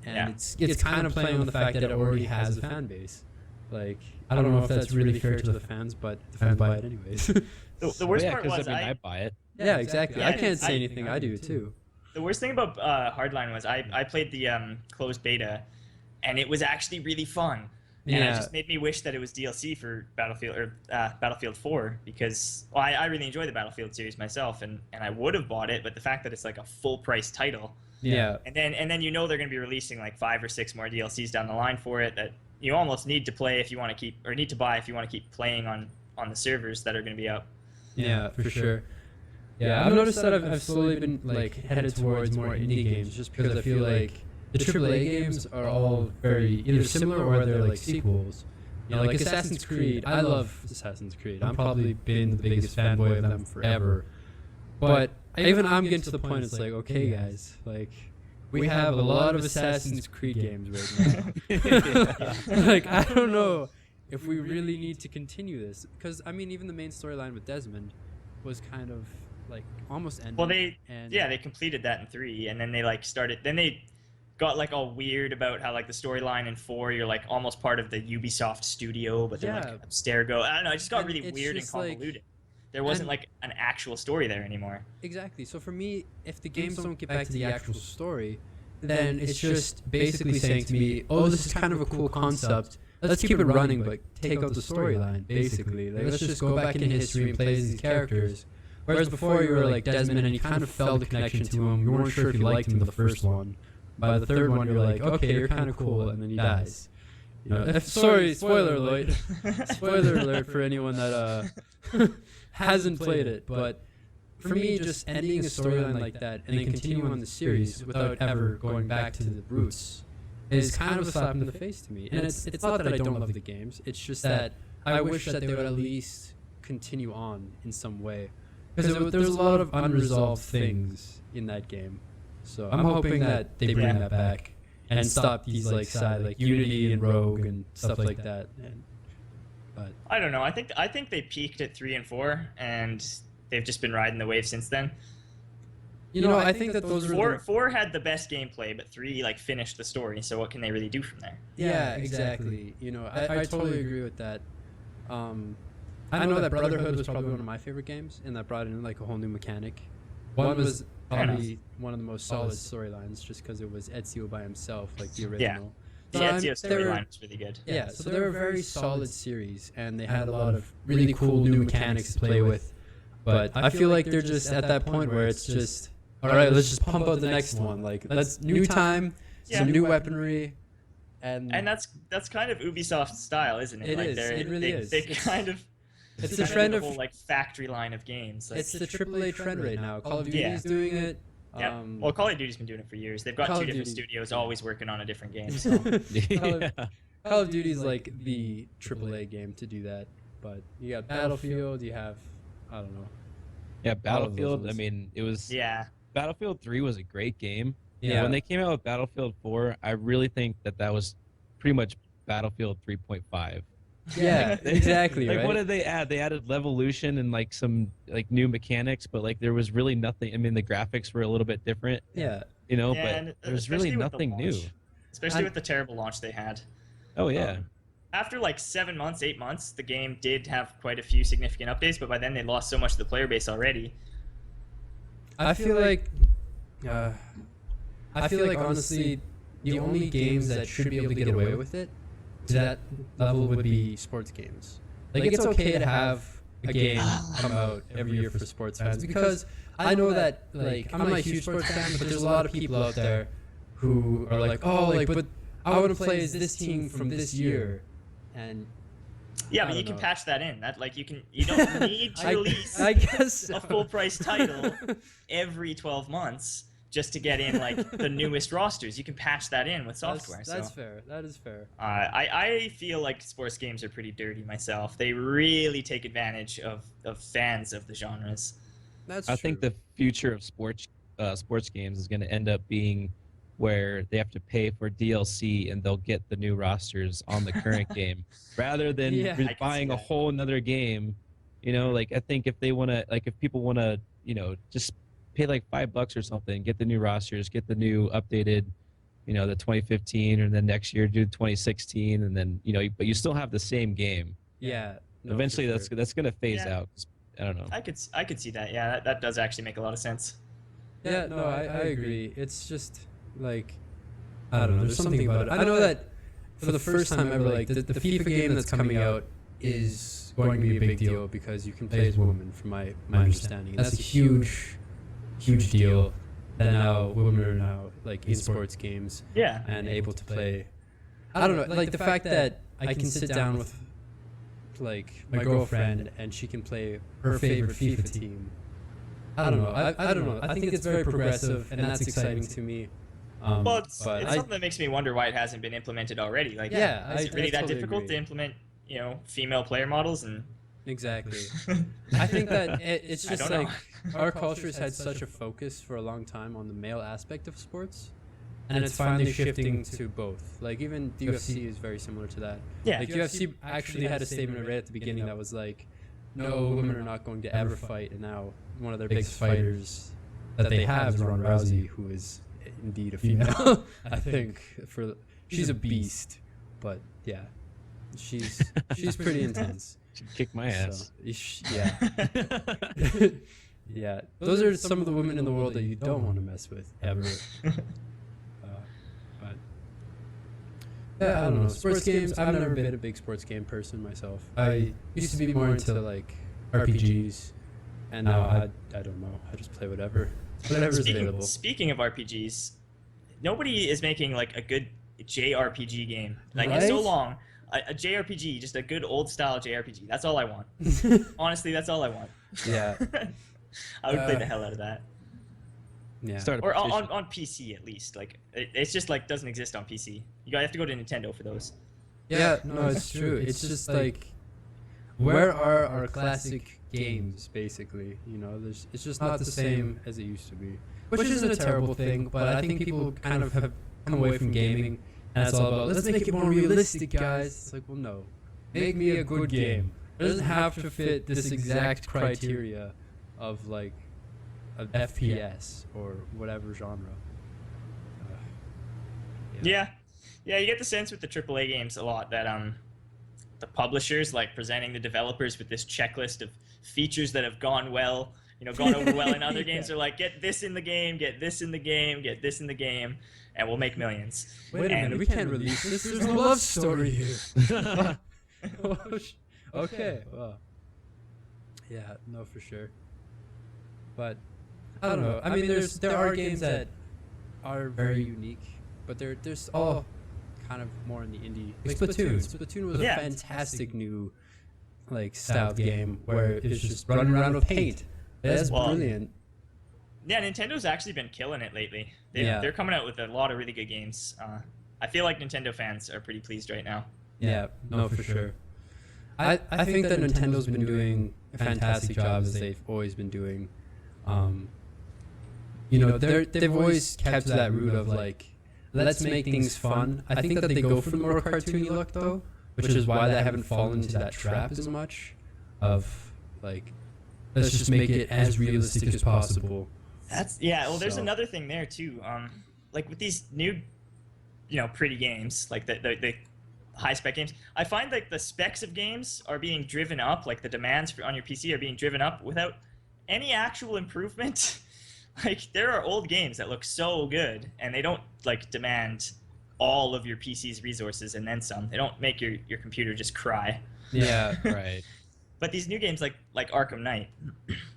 [SPEAKER 1] And
[SPEAKER 2] Yeah.
[SPEAKER 1] it's kind of playing on the fact that it already has a fan base. Like, I don't know if that's really fair to the fans, but the fans buy it anyways.
[SPEAKER 2] The worst
[SPEAKER 4] yeah,
[SPEAKER 2] part
[SPEAKER 4] 'cause,
[SPEAKER 2] was
[SPEAKER 4] I buy it.
[SPEAKER 1] Yeah, exactly.
[SPEAKER 2] Yeah,
[SPEAKER 1] I can't say
[SPEAKER 2] I-
[SPEAKER 1] anything. I do too.
[SPEAKER 2] The worst thing about Hardline was I played the closed beta, and it was actually really fun. And it
[SPEAKER 1] Yeah.
[SPEAKER 2] just made me wish that it was DLC for Battlefield 4 because I really enjoy the Battlefield series myself, and I would have bought it, but the fact that it's like a full price title,
[SPEAKER 1] Yeah.
[SPEAKER 2] and then you know they're going to be releasing like 5 or 6 more DLCs down the line for it that you almost need to play if you want to keep, or need to buy if you want to keep playing on the servers that are going to be up.
[SPEAKER 1] Yeah, for sure. Yeah, I've noticed that I've slowly been like headed towards more indie games just because I feel like the AAA games are all very either similar or they're like sequels. You know, like Assassin's Creed. I love Assassin's Creed. I've probably been the biggest fanboy of them forever. But even I'm getting to the point it's like, okay, guys, like we have a lot of Assassin's Creed games right now. Like, I don't know if we really need to continue this because I mean, even the main storyline with Desmond was kind of like almost ended.
[SPEAKER 2] Well, they
[SPEAKER 1] and
[SPEAKER 2] completed that in 3, and then they like started. Then they got like all weird about how like the storyline in 4, you're like almost part of the Ubisoft studio, but then
[SPEAKER 1] Yeah.
[SPEAKER 2] like Abstergo. I don't know. It just got
[SPEAKER 1] And
[SPEAKER 2] really
[SPEAKER 1] it's
[SPEAKER 2] weird and
[SPEAKER 1] just, like-
[SPEAKER 2] convoluted. There wasn't
[SPEAKER 1] and-
[SPEAKER 2] like an actual story there anymore.
[SPEAKER 1] Exactly. So for me, if the games don't get back to the actual story, then it's just basically saying to me, "Oh, this is kind of a cool concept. Let's keep it running, but take out the storyline." Basically, like, let's just go back in history and play as these characters. Whereas before, you were like Desmond, and you kind of felt the connection to him. You weren't sure if you liked him in the first one. By the third one, you're like, "Okay, you're kind of cool," and then he dies. You know, sorry, spoiler alert. Spoiler alert for anyone that hasn't played it, but for me, just ending a storyline like that and then continuing on the series without ever going back to the roots is kind of a slap in the face to me. And it's not that I don't love the games, it's just that I wish that they would at least continue on in some way. Because there's a lot of unresolved things in that game. So I'm hoping that they bring that back and stop these like side like Unity and Rogue and stuff like that. But
[SPEAKER 2] I don't know. I think they peaked at 3 and 4, and they've just been riding the wave since then.
[SPEAKER 1] You know, I think that those were
[SPEAKER 2] four had the best gameplay, but 3 like finished the story. So what can they really do from there?
[SPEAKER 1] Yeah, exactly. You know, I totally agree with that. I know that Brotherhood was probably one of my favorite games, and that brought in like a whole new mechanic. One was probably one of the most solid storylines, just because it was Ezio by himself, like the original.
[SPEAKER 2] The Ezio storyline was really good.
[SPEAKER 1] Yeah, so they were a very solid series, and they had a lot of really cool new mechanics to play with. But I feel like they're just at that point where it's just, all right, let's just pump out the next one. Like, let's new time, some new weaponry, and
[SPEAKER 2] that's kind of Ubisoft's style, isn't it?
[SPEAKER 1] It really is.
[SPEAKER 2] They kind of.
[SPEAKER 1] It's the trend of
[SPEAKER 2] whole, like factory line of games. Like,
[SPEAKER 1] it's the AAA trend right now. Call of Duty is doing it.
[SPEAKER 2] Yeah. Well, Call of Duty's been doing it for years. They've got 2 different studios always working on a different game. So.
[SPEAKER 1] Call of Duty's like the AAA game to do that. But you got Battlefield. You have, I don't know.
[SPEAKER 4] Yeah, Battlefield. I mean, it was.
[SPEAKER 2] Yeah.
[SPEAKER 4] Battlefield 3 was a great game.
[SPEAKER 1] Yeah.
[SPEAKER 4] When they came out with Battlefield 4, I really think that was pretty much Battlefield 3.5.
[SPEAKER 1] Yeah, exactly.
[SPEAKER 4] Like,
[SPEAKER 1] right?
[SPEAKER 4] what did they add? They added Levolution and like some like new mechanics, but like there was really nothing. I mean, the graphics were a little bit different.
[SPEAKER 1] Yeah.
[SPEAKER 4] You know, but there's really nothing new.
[SPEAKER 2] Especially with the terrible launch they had.
[SPEAKER 4] Oh yeah.
[SPEAKER 2] After like 7 months, 8 months, the game did have quite a few significant updates, but by then they lost so much of the player base already.
[SPEAKER 1] I feel like honestly, the only games that should be able to get away with it to that level would be sports games. Like, it's okay to have a game come out every year for sports fans, because I know that, like, I'm not a huge sports fan, but there's a lot of people out there who are like, oh, like, but I want to play as this team from this year, and
[SPEAKER 2] yeah, but you can patch that in. That like you don't need to release
[SPEAKER 1] I guess
[SPEAKER 2] a full price title every 12 months just to get in like the newest rosters. You can patch that in with software.
[SPEAKER 1] That's fair. That is fair.
[SPEAKER 2] I feel like sports games are pretty dirty myself. They really take advantage of fans of the genres.
[SPEAKER 4] I think the future of sports games is going to end up being where they have to pay for DLC and they'll get the new rosters on the current game rather than buying a whole another game. You know, like I think if they want to, like if people want to, you know, just pay like $5 or something, get the new rosters, get the new updated, you know, the 2015, or then next year do 2016, and then, you know, but you still have the same game.
[SPEAKER 1] Yeah.
[SPEAKER 4] No, eventually that's going to phase out. I don't know.
[SPEAKER 2] I could see that. Yeah, that does actually make a lot of sense.
[SPEAKER 1] Yeah, no, I agree. It's just like, I don't know. There's something about it. I know that for the first time ever, like the FIFA game that's coming out is going to be a big deal because you can play as a woman, from my understanding. And that's a huge deal that now women are now like in sports games.
[SPEAKER 2] Yeah.
[SPEAKER 1] And able to play. I don't know, like the fact that I can sit down with like my girlfriend and she can play her favorite FIFA team. I don't know. I don't know. I think it's very progressive, and that's exciting to me.
[SPEAKER 2] Well, it's something that makes me wonder why it hasn't been implemented already. Like, is it really that difficult to implement, you know, female player models? And
[SPEAKER 1] exactly. I think that it's just like our culture's had such a focus for a long time on the male aspect of sports, and it's finally shifting to both. Like, even the UFC is very similar to that.
[SPEAKER 2] Yeah.
[SPEAKER 1] Like, UFC actually had a statement right at the beginning that was like, no, women are not going to ever fight, and now one of their biggest fighters that they have is Ronda Rousey, who is indeed a female. I think she's a beast, but yeah, she's pretty intense.
[SPEAKER 4] She'd kick my ass.
[SPEAKER 1] So, yeah. Yeah, those are some of the women in the world that you don't want to mess with ever. But yeah, I don't know. Sports games. I've never been a big sports game person myself. I used to be more into like RPGs, and now I don't know. I just play whatever's available.
[SPEAKER 2] Speaking of RPGs, nobody is making like a good JRPG game. Like,
[SPEAKER 1] right?
[SPEAKER 2] It's so long. A JRPG, just a good old style JRPG. That's all I want. Honestly, that's all I want.
[SPEAKER 1] Yeah.
[SPEAKER 2] I would play the hell out of that.
[SPEAKER 1] Yeah.
[SPEAKER 2] Or on PC at least. Like it's just like doesn't exist on PC. You have to go to Nintendo for those.
[SPEAKER 1] Yeah, no, it's true. It's just like, where are our classic games, basically? You know, it's just not the same as it used to be. Which isn't a terrible thing, but I think people kind of have come away from gaming, and it's all about, let's make it more realistic, guys. It's like, well, no. Make me a good game. It doesn't have to fit this exact criteria of like an FPS or whatever genre.
[SPEAKER 2] Yeah, you get the sense with the AAA games a lot that the publishers like presenting the developers with this checklist of features that have gone well, gone over well in other games. They're like, get this in the game, get this in the game, get this in the game, and we'll make millions.
[SPEAKER 1] Wait a minute, we can't release this. There's no love story here. Okay, well, yeah, no, for sure. But I don't know. I mean, there are games that are very unique, but there's all kind of more in the indie. Like Splatoon was a fantastic new styled game where it's just running around with paint. That's brilliant.
[SPEAKER 2] Yeah, Nintendo's actually been killing it lately. They're coming out with a lot of really good games. I feel like Nintendo fans are pretty pleased right now.
[SPEAKER 1] Yeah, no, for sure. I think that Nintendo's been doing a fantastic job, as they've always been doing. They've always kept to that route of let's make things fun. I think that they go for the more cartoony look though, which is why they haven't fallen into that trap as much of let's just make it as realistic as possible.
[SPEAKER 2] There's another thing there too. With these new, pretty games, like the high spec games, I find the specs of games are being driven up, like the demands on your PC are being driven up without any actual improvement. There are old games that look so good, and they don't demand all of your PC's resources and then some. They don't make your computer just cry.
[SPEAKER 1] Yeah, right.
[SPEAKER 2] But these new games like Arkham Knight,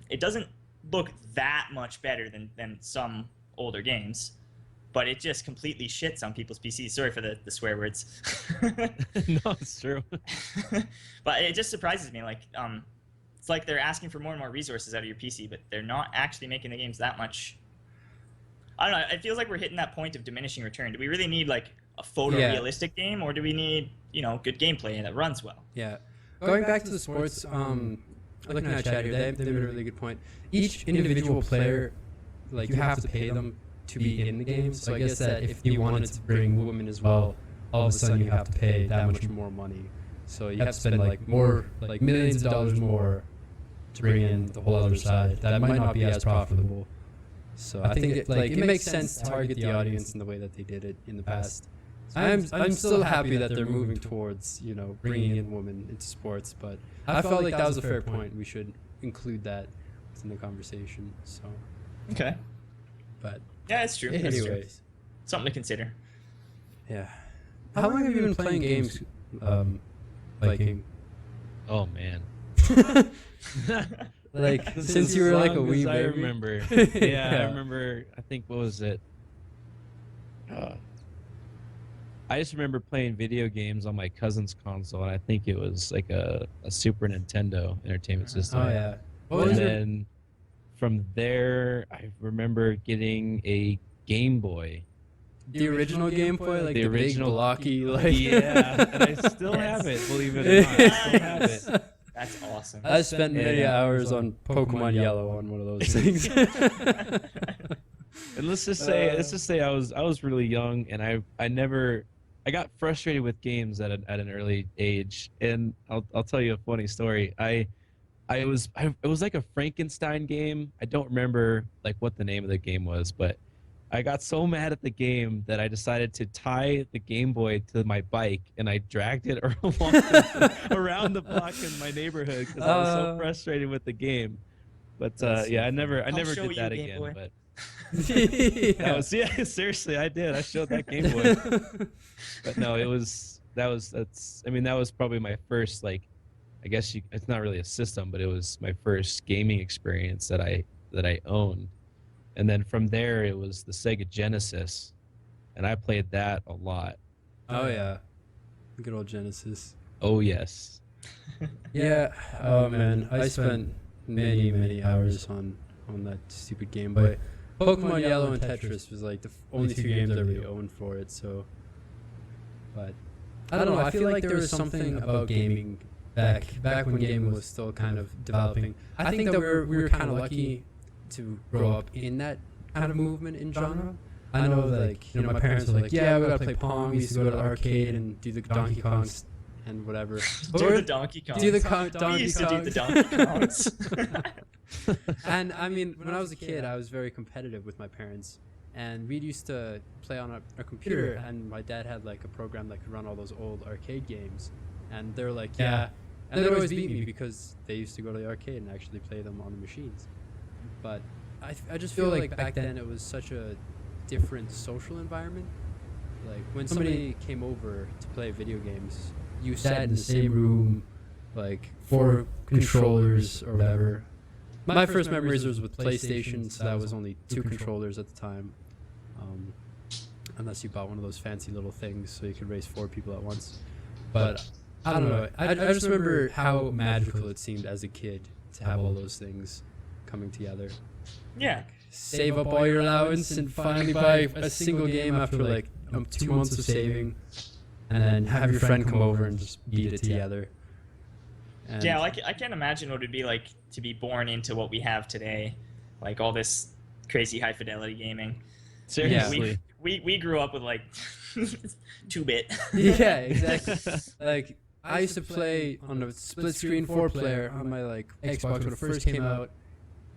[SPEAKER 2] it doesn't look that much better than some older games, but it just completely shits on people's PCs. Sorry for the swear words.
[SPEAKER 4] No, it's true.
[SPEAKER 2] But it just surprises me. It's like they're asking for more and more resources out of your PC, but they're not actually making the games that much. I don't know. It feels like we're hitting that point of diminishing return. Do we really need a photorealistic game, or do we need good gameplay that runs well?
[SPEAKER 1] Yeah. Going back to the sports, looking at chat here, they made a really good point. Each individual player, you have to pay them to be in the game. So I guess that if you wanted to bring women as well, all of a sudden you have to pay that much more money. So you have to spend more, millions of dollars more to bring in the whole other side. That might not be as profitable. So I think it makes sense to target the audience in the way that they did it in the past. I'm still happy that they're moving towards bringing in women into sports, but I felt like that was a fair point. We should include that within the conversation. So
[SPEAKER 2] okay,
[SPEAKER 1] but
[SPEAKER 2] yeah, it's true.
[SPEAKER 1] Anyways,
[SPEAKER 2] something to consider.
[SPEAKER 1] Yeah. How long have you been playing games, Viking?
[SPEAKER 4] Oh man.
[SPEAKER 1] Since you were a wee baby?
[SPEAKER 4] I remember. Yeah, I remember. I think, what was it? I just remember playing video games on my cousin's console, and I think it was a Super Nintendo Entertainment System.
[SPEAKER 1] Oh yeah.
[SPEAKER 4] And then from there, I remember getting a Game Boy.
[SPEAKER 1] The original Game Boy, the original big blocky,
[SPEAKER 4] yeah, and I still have it. Believe it or not, I still have it.
[SPEAKER 2] That's awesome.
[SPEAKER 1] I spent many hours on Pokemon Yellow on one of those things.
[SPEAKER 4] And let's just say I was really young, and I got frustrated with games at an early age. And I'll tell you a funny story. It was like a Frankenstein game. I don't remember what the name of the game was, but I got so mad at the game that I decided to tie the Game Boy to my bike, and I dragged it around the block in my neighborhood because I was so frustrated with the game. But I never did that again.
[SPEAKER 2] Boy.
[SPEAKER 4] But
[SPEAKER 1] Yeah.
[SPEAKER 4] Seriously, I did. I showed that Game Boy. But no, that was probably my first it's not really a system, but it was my first gaming experience that I owned. And then from there, it was the Sega Genesis, and I played that a lot.
[SPEAKER 1] Oh yeah, good old Genesis.
[SPEAKER 4] Oh yes.
[SPEAKER 1] Yeah. Oh man, I spent many hours on that stupid Game Boy. Pokemon Yellow and Tetris was the only two games I really owned for it. So, but I don't know. I feel like there was something about gaming back when gaming was still kind of developing. I think that we were kind of lucky to grow up in that kind of movement in genre. I know my parents were yeah, we gotta play Pong. We used to go to the arcade and do the Donkey Kongs and whatever.
[SPEAKER 2] Do the Donkey Kongs.
[SPEAKER 1] Do the Donkey Kongs.
[SPEAKER 2] We used to do the Donkey Kongs.
[SPEAKER 1] And I mean, when I was a kid, I was very competitive with my parents, and we used to play on a computer, and my dad had like a program that could run all those old arcade games, and they were like, yeah, and they'd always beat me because they used to go to the arcade and actually play them on the machines. But I just feel like back then it was such a different social environment. Like when somebody came over to play video games, you sat in the same room, like 4 controllers or whatever. My first memories was with PlayStation, so that was only 2 controllers at the time. Unless you bought one of those fancy little things so you could race 4 people at once. But I don't know. I just remember how magical it seemed as a kid to have all those things coming together.
[SPEAKER 2] Yeah.
[SPEAKER 1] Save up all your allowance and finally buy a single game after like 2 months of saving, and then have your friend come over and just beat it together. And
[SPEAKER 2] yeah, like I can't imagine what it'd be like to be born into what we have today, like all this crazy high fidelity gaming.
[SPEAKER 3] Seriously.
[SPEAKER 2] We grew up with like 2-bit.
[SPEAKER 1] Yeah, exactly. Like I used to play on a split screen 4-player on my like Xbox when it first came out,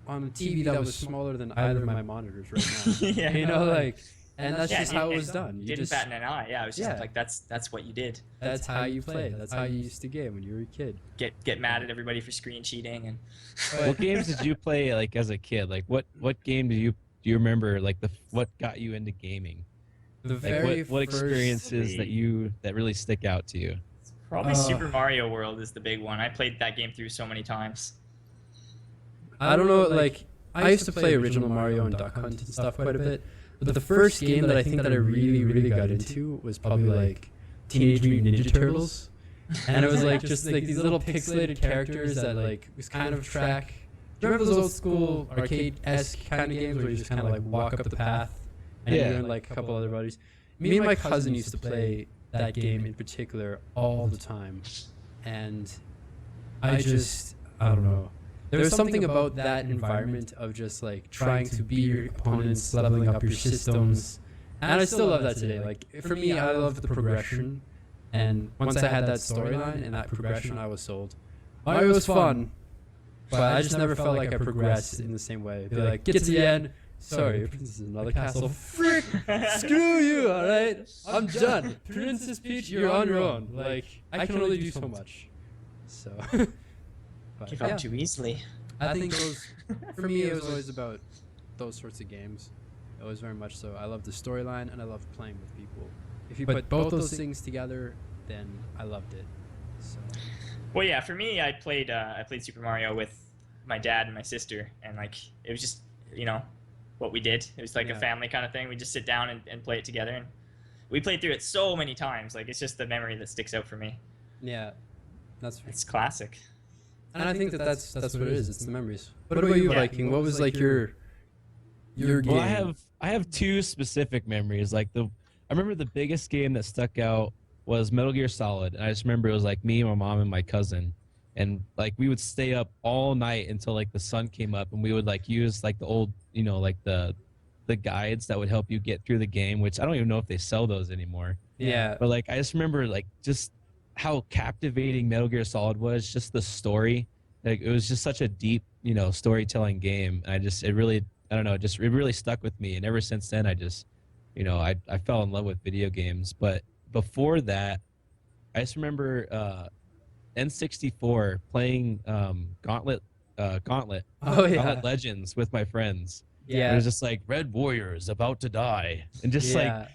[SPEAKER 1] on a TV that was smaller than either of my monitors right now.
[SPEAKER 2] Yeah.
[SPEAKER 1] You know, like, and that's just how it was done. You
[SPEAKER 2] didn't
[SPEAKER 1] just
[SPEAKER 2] bat an eye. Yeah, it was just like that's what you did.
[SPEAKER 1] That's how you played. That's how you used to game when you were a kid.
[SPEAKER 2] Get mad at everybody for screen cheating and.
[SPEAKER 3] What games did you play like as a kid? Like what game do you remember like what got you into gaming?
[SPEAKER 1] The
[SPEAKER 3] Like
[SPEAKER 1] very
[SPEAKER 3] what experiences that really stick out to you?
[SPEAKER 2] Probably Super Mario World is the big one. I played that game through so many times.
[SPEAKER 1] I don't know, like, I used to play original Mario and Duck Hunt and stuff quite a bit, but the first game that I think that I really, really got into was probably, like, Teenage Mutant Ninja Turtles, and it was, like, just, like, these little pixelated characters that, like, was kind of track. Do you remember those old school arcade-esque kind of games where you just kind of, like, walk up the path, and you and, like, a couple other buddies? Me and my cousin used to play that game in particular all the time, and I don't know. There was something about that environment of just like trying to beat your opponents, leveling up your systems, and I still love that today. Like for me, I love the progression, and once I had that storyline and that progression, I was sold. Mario was fun, but I just never felt like I progressed in the same way. Be like, get to the end. Sorry, this is another castle. Frick! Screw you! All right, I'm done. Princess Peach, you're on your own. Like I can only do so much. So. But,
[SPEAKER 2] Give up too easily.
[SPEAKER 1] I think those, for me, it was always about those sorts of games. It was very much so. I love the storyline and I love playing with people. If you put both those things together, then I loved it. So.
[SPEAKER 2] Well, yeah, for me, I played Super Mario with my dad and my sister, and like it was just what we did. It was like a family kind of thing. We just sit down and play it together, and we played through it so many times. Like it's just the memory that sticks out for me.
[SPEAKER 1] Yeah,
[SPEAKER 2] it's classic.
[SPEAKER 1] And I think that's what it is. It's the memories. What about you, Viking? What was like your game?
[SPEAKER 3] Well, I have 2 specific memories. Like I remember the biggest game that stuck out was Metal Gear Solid. And I just remember it was like me, my mom, and my cousin, and like we would stay up all night until like the sun came up, and we would like use like the old like the guides that would help you get through the game, which I don't even know if they sell those anymore.
[SPEAKER 1] Yeah.
[SPEAKER 3] But like I just remember like just how captivating Metal Gear Solid was, just the story. Like it was just such a deep, storytelling game. And it really stuck with me. And ever since then, I just, I fell in love with video games. But before that, I just remember N64 playing Gauntlet.
[SPEAKER 1] Oh, yeah.
[SPEAKER 3] Gauntlet Legends with my friends.
[SPEAKER 1] Yeah.
[SPEAKER 3] It was just like Red Warrior is about to die, and just like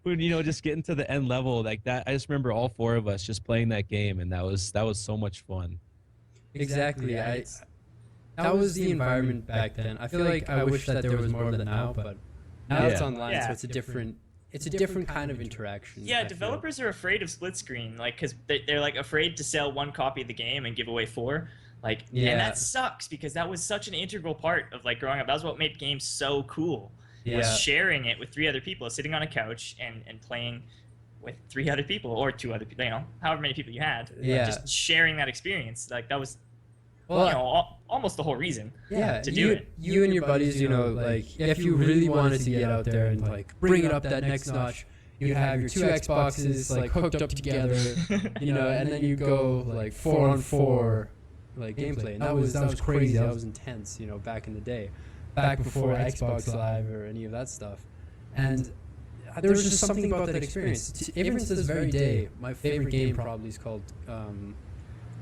[SPEAKER 3] when just getting to the end level like that. I just remember all 4 of us just playing that game, and that was so much fun.
[SPEAKER 1] Exactly. That was the environment back then. I feel like I wish that there was more of that now, but now it's online, so it's a different kind of interaction.
[SPEAKER 2] Yeah, developers are afraid of split screen, like because they're like afraid to sell 1 copy of the game and give away 4. Like, and that sucks because that was such an integral part of like growing up. That was what made games so cool. Was sharing it with 3 other people, sitting on a couch and playing with 3 other people or 2 other people, however many people you had. Just sharing that experience. Like that was, almost the whole reason. To do it.
[SPEAKER 1] You and your buddies, like if you really wanted to get out there and like bring it up that next notch, you'd have your 2 Xboxes like hooked up together, and then you go like 4 on 4 like gameplay, and that was crazy. That was intense, you know, back in the day, back before Xbox Live or any of that stuff. And there was just something about that experience. Even to this very day, my favorite game probably is called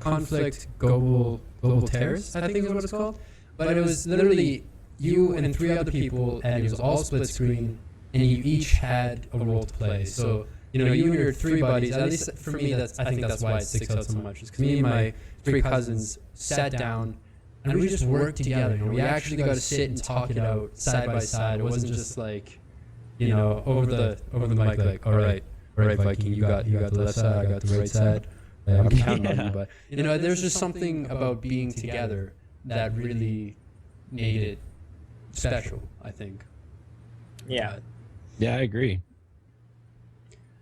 [SPEAKER 1] Conflict Global Terrors, I think is what it's called. But it was literally you and 3 other people, and it was all split screen, and you each had a role to play. So, you know, you and your 3 buddies, at least for me, I think that's why it sticks out so much. Because me and my 3 cousins sat down, and we just worked together. You know, we actually got to sit and talk it out side by side. It wasn't just like, you know, over the mic, like, all right, Viking, you got the left side, I got the right side. I'm counting on you, but you know, there's just something about being together that really made it special, I think.
[SPEAKER 2] Yeah.
[SPEAKER 3] Yeah, I agree.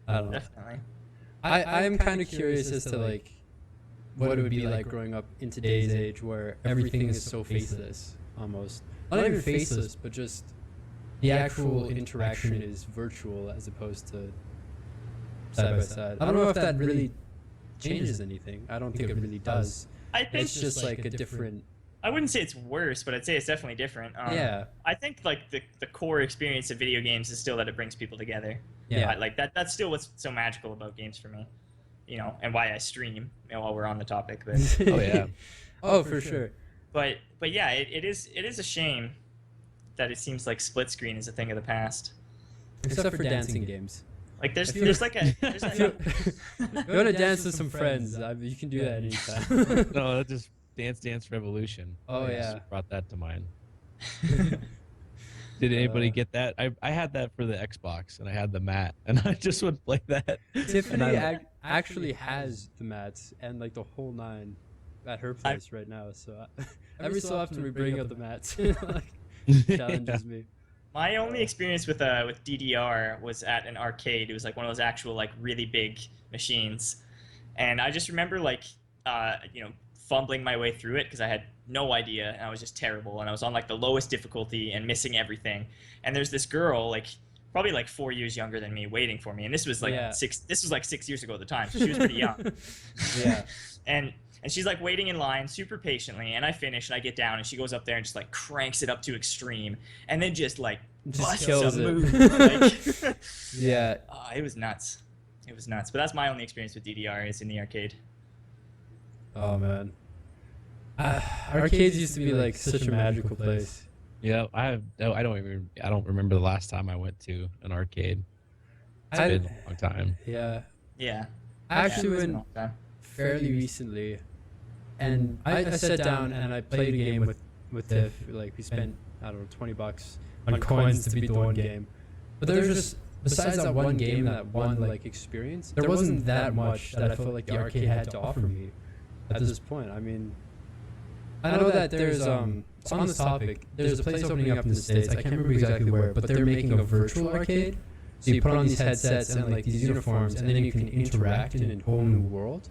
[SPEAKER 1] I don't know.
[SPEAKER 2] Definitely.
[SPEAKER 1] I'm kind of curious as to like what it would be like growing up in today's age where everything is so faceless, almost. Not even faceless, but just the actual interaction is virtual as opposed to side by side. I don't know if that really changes anything. I don't think it really does.
[SPEAKER 2] I think
[SPEAKER 1] it's just like a different.
[SPEAKER 2] I wouldn't say it's worse, but I'd say it's definitely different.
[SPEAKER 1] Yeah.
[SPEAKER 2] I think like the core experience of video games is still that it brings people together.
[SPEAKER 1] Yeah.
[SPEAKER 2] Like that's still what's so magical about games for me. You know, and why I stream, you know, while we're on the topic. But
[SPEAKER 3] Oh yeah.
[SPEAKER 1] Oh, for sure.
[SPEAKER 2] But yeah, it is a shame that it seems like split screen is a thing of the past.
[SPEAKER 1] Except for dancing games.
[SPEAKER 2] Like there's like a
[SPEAKER 1] You want to dance with some friends? You can do that anytime.
[SPEAKER 3] No, that's just Dance Revolution.
[SPEAKER 1] Oh,
[SPEAKER 3] I
[SPEAKER 1] yeah.
[SPEAKER 3] just brought that to mind. Did anybody get that? I had that for the Xbox, and I had the mat, and I just would play that.
[SPEAKER 1] Tiffany actually has the mats and like the whole 9 at her place right now. So every so often we bring out the mats. Like, challenges me.
[SPEAKER 2] My only experience with DDR was at an arcade. It was like one of those actual like really big machines, and I just remember like you know, fumbling my way through it because I had no idea and I was just terrible, and I was on like the lowest difficulty and missing everything. And there's this girl like probably like 4 years younger than me waiting for me, and this was like 6 years ago at the time, so she was pretty young.
[SPEAKER 1] Yeah.
[SPEAKER 2] And she's like waiting in line super patiently, and I finish and I get down and she goes up there and just like cranks it up to extreme and then just like busts
[SPEAKER 1] kills
[SPEAKER 2] a
[SPEAKER 1] it.
[SPEAKER 2] move. Like,
[SPEAKER 1] Yeah.
[SPEAKER 2] it was nuts. It was nuts. But that's my only experience with DDR is in the arcade.
[SPEAKER 1] Oh man. Arcades used to be like such a magical place.
[SPEAKER 3] Yeah, I don't remember the last time I went to an arcade. It's been a long time.
[SPEAKER 1] Yeah.
[SPEAKER 2] Yeah.
[SPEAKER 1] I actually
[SPEAKER 2] it's been a
[SPEAKER 1] went
[SPEAKER 2] long time.
[SPEAKER 1] fairly recently, and I sat down and I played a game with Tiff. Like we spent, I don't know, $20 on coins to beat the one game. But there was just, besides that one game, that one like experience, there wasn't that much that I felt like the arcade had to offer me at this point. I mean, I know that there's on this topic, there's a place opening up in the States. I can't remember exactly where, but they're making a virtual arcade. So you put on these headsets and like these uniforms, and then you can interact in a whole new world.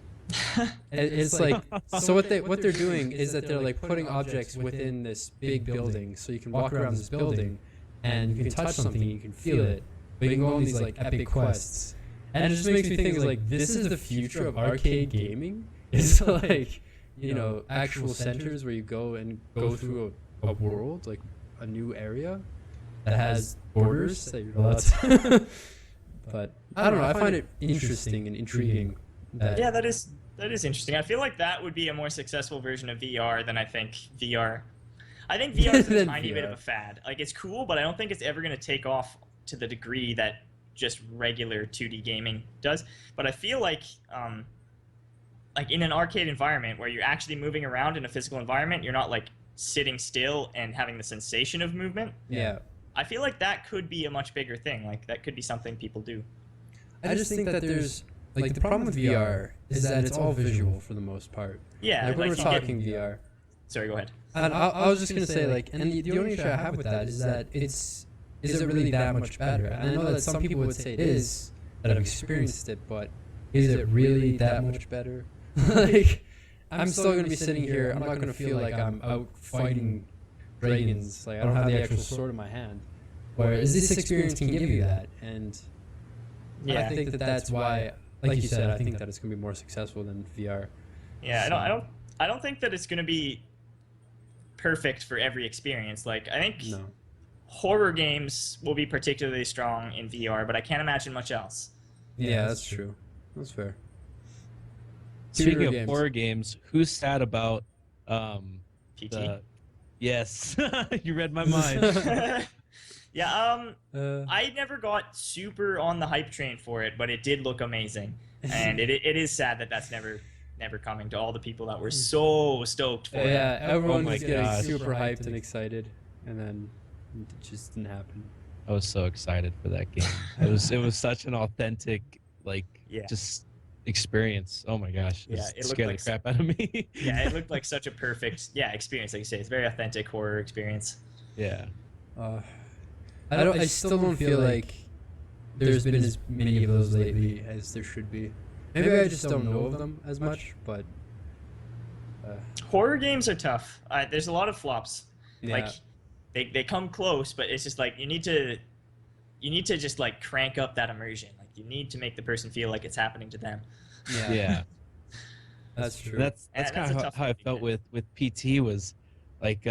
[SPEAKER 1] It's like, so what they're doing is that they're like putting objects within this big building, so you can walk around this building and you can touch something and you can feel it, but you can go on these like epic quests. And it just makes me think like, this is the future of arcade gaming. It's like, you know, actual centers where you go and go through a world, like a new area that has borders that you're allowed to. But I don't know, I find it interesting and intriguing.
[SPEAKER 2] Yeah, that is interesting. I feel like that would be a more successful version of VR than I think VR. I think VR is a tiny bit of a fad. Like, it's cool, but I don't think it's ever going to take off to the degree that just regular 2D gaming does. But I feel like in an arcade environment where you're actually moving around in a physical environment, you're not like sitting still and having the sensation of movement.
[SPEAKER 1] Yeah.
[SPEAKER 2] I feel like that could be a much bigger thing. Like, that could be something people do.
[SPEAKER 1] I just think that there's, like, the problem with VR is that it's all visual for the most part.
[SPEAKER 2] Yeah.
[SPEAKER 1] Like, when we're talking VR.
[SPEAKER 2] Sorry, go ahead.
[SPEAKER 1] And I was just going to say, like, and the only issue I have with that is that is it really that much better? And I know that some people would say it is, that have experienced it, but is it really that much better? Like, I'm still going to be sitting here, I'm not going to feel like I'm out fighting dragons. Like, I don't have the actual sword in my hand. Whereas this experience can give you that, and I think that that's why, like you said, I think that it's going to be more successful than VR.
[SPEAKER 2] Yeah,
[SPEAKER 1] So.
[SPEAKER 2] I don't think that it's going to be perfect for every experience. Like, I think
[SPEAKER 1] No.
[SPEAKER 2] horror games will be particularly strong in VR, but I can't imagine much else.
[SPEAKER 1] Yeah, that's true. That's fair.
[SPEAKER 3] Speaking
[SPEAKER 1] Shooter
[SPEAKER 3] of
[SPEAKER 1] games.
[SPEAKER 3] horror games, who's sad about
[SPEAKER 2] PT.
[SPEAKER 3] Yes, you read my mind.
[SPEAKER 2] Yeah, I never got super on the hype train for it, but it did look amazing, and it is sad that that's never coming to all the people that were so stoked for it.
[SPEAKER 1] Yeah, everyone
[SPEAKER 3] my
[SPEAKER 1] was getting
[SPEAKER 3] gosh.
[SPEAKER 1] super hyped and excited, and then it just didn't happen.
[SPEAKER 3] I was so excited for that game. It was such an authentic, like,
[SPEAKER 2] Yeah.
[SPEAKER 3] just experience. Oh my gosh,
[SPEAKER 2] Yeah, it looked
[SPEAKER 3] scared
[SPEAKER 2] like
[SPEAKER 3] the crap out of me.
[SPEAKER 2] Yeah, it looked like such a perfect experience. Like you say, it's a very authentic horror experience.
[SPEAKER 3] Yeah.
[SPEAKER 1] I still don't feel like there's been as many of those lately as there should be. Maybe I just don't know of them as much, but
[SPEAKER 2] Horror games are tough. There's a lot of flops.
[SPEAKER 1] yeah.
[SPEAKER 2] Like they come close, but it's just like you need to just like crank up that immersion. Like you need to make the person feel like it's happening to them.
[SPEAKER 3] Yeah.
[SPEAKER 1] That's true.
[SPEAKER 3] That's
[SPEAKER 2] And
[SPEAKER 3] kind
[SPEAKER 2] that's a
[SPEAKER 3] of
[SPEAKER 2] tough
[SPEAKER 3] how I
[SPEAKER 2] one to
[SPEAKER 3] felt
[SPEAKER 2] get.
[SPEAKER 3] with PT was like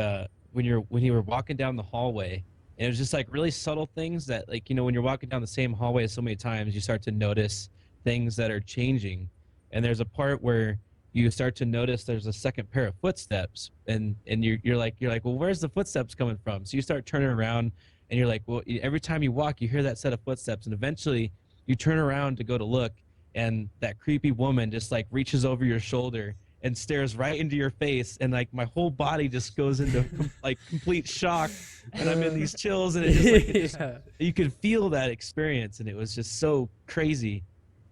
[SPEAKER 3] when you were walking down the hallway, and it was just like really subtle things that, like, when you're walking down the same hallway so many times, you start to notice things that are changing. And there's a part where you start to notice there's a second pair of footsteps, and you're like, well, where's the footsteps coming from? So you start turning around, and you're like, well, every time you walk, you hear that set of footsteps, and eventually you turn around to go to look, and that creepy woman just like reaches over your shoulder and stares right into your face, and like my whole body just goes into like complete shock, and I'm in these chills, and
[SPEAKER 1] Yeah.
[SPEAKER 3] you could feel that experience, and it was just so crazy.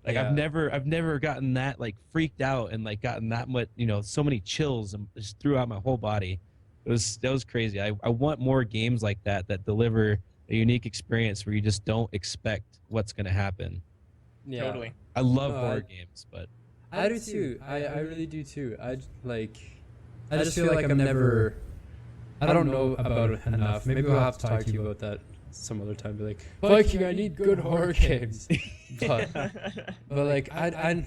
[SPEAKER 3] Like
[SPEAKER 1] Yeah.
[SPEAKER 3] I've never gotten that like freaked out and like gotten that much, so many chills and just throughout my whole body. That was crazy. I want more games like that deliver a unique experience where you just don't expect what's going to happen.
[SPEAKER 1] Yeah.
[SPEAKER 2] Totally.
[SPEAKER 3] I love
[SPEAKER 1] No,
[SPEAKER 3] horror games, but
[SPEAKER 1] I do too. I really do too. I just feel like I'm never. I don't know about it enough. Maybe we'll have to talk to you about that some other time. Be like, Viking, I need good horror games. But like I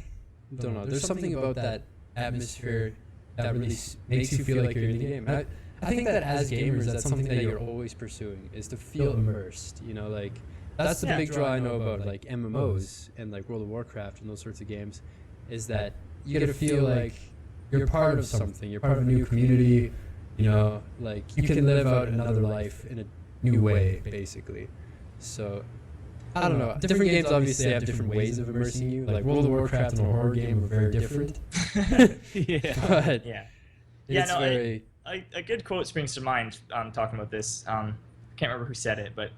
[SPEAKER 1] don't know. There's something about that atmosphere that really makes you feel like you're in the game. And I think that as gamers, that's something that you're always pursuing, is to feel immersed. Like that's the big draw I know about like MMOs and like World of Warcraft and those sorts of games, is that you get to feel like you're part of something. You're part of a new community. Like you can live out another life in a new way, basically. So I don't know. Different games obviously have different ways of immersing you. Like World of Warcraft and a horror game are very different.
[SPEAKER 3] yeah.
[SPEAKER 1] But
[SPEAKER 2] Yeah.
[SPEAKER 1] it's
[SPEAKER 2] no,
[SPEAKER 1] very.
[SPEAKER 2] A good quote springs to mind talking about this. I can't remember who said it, but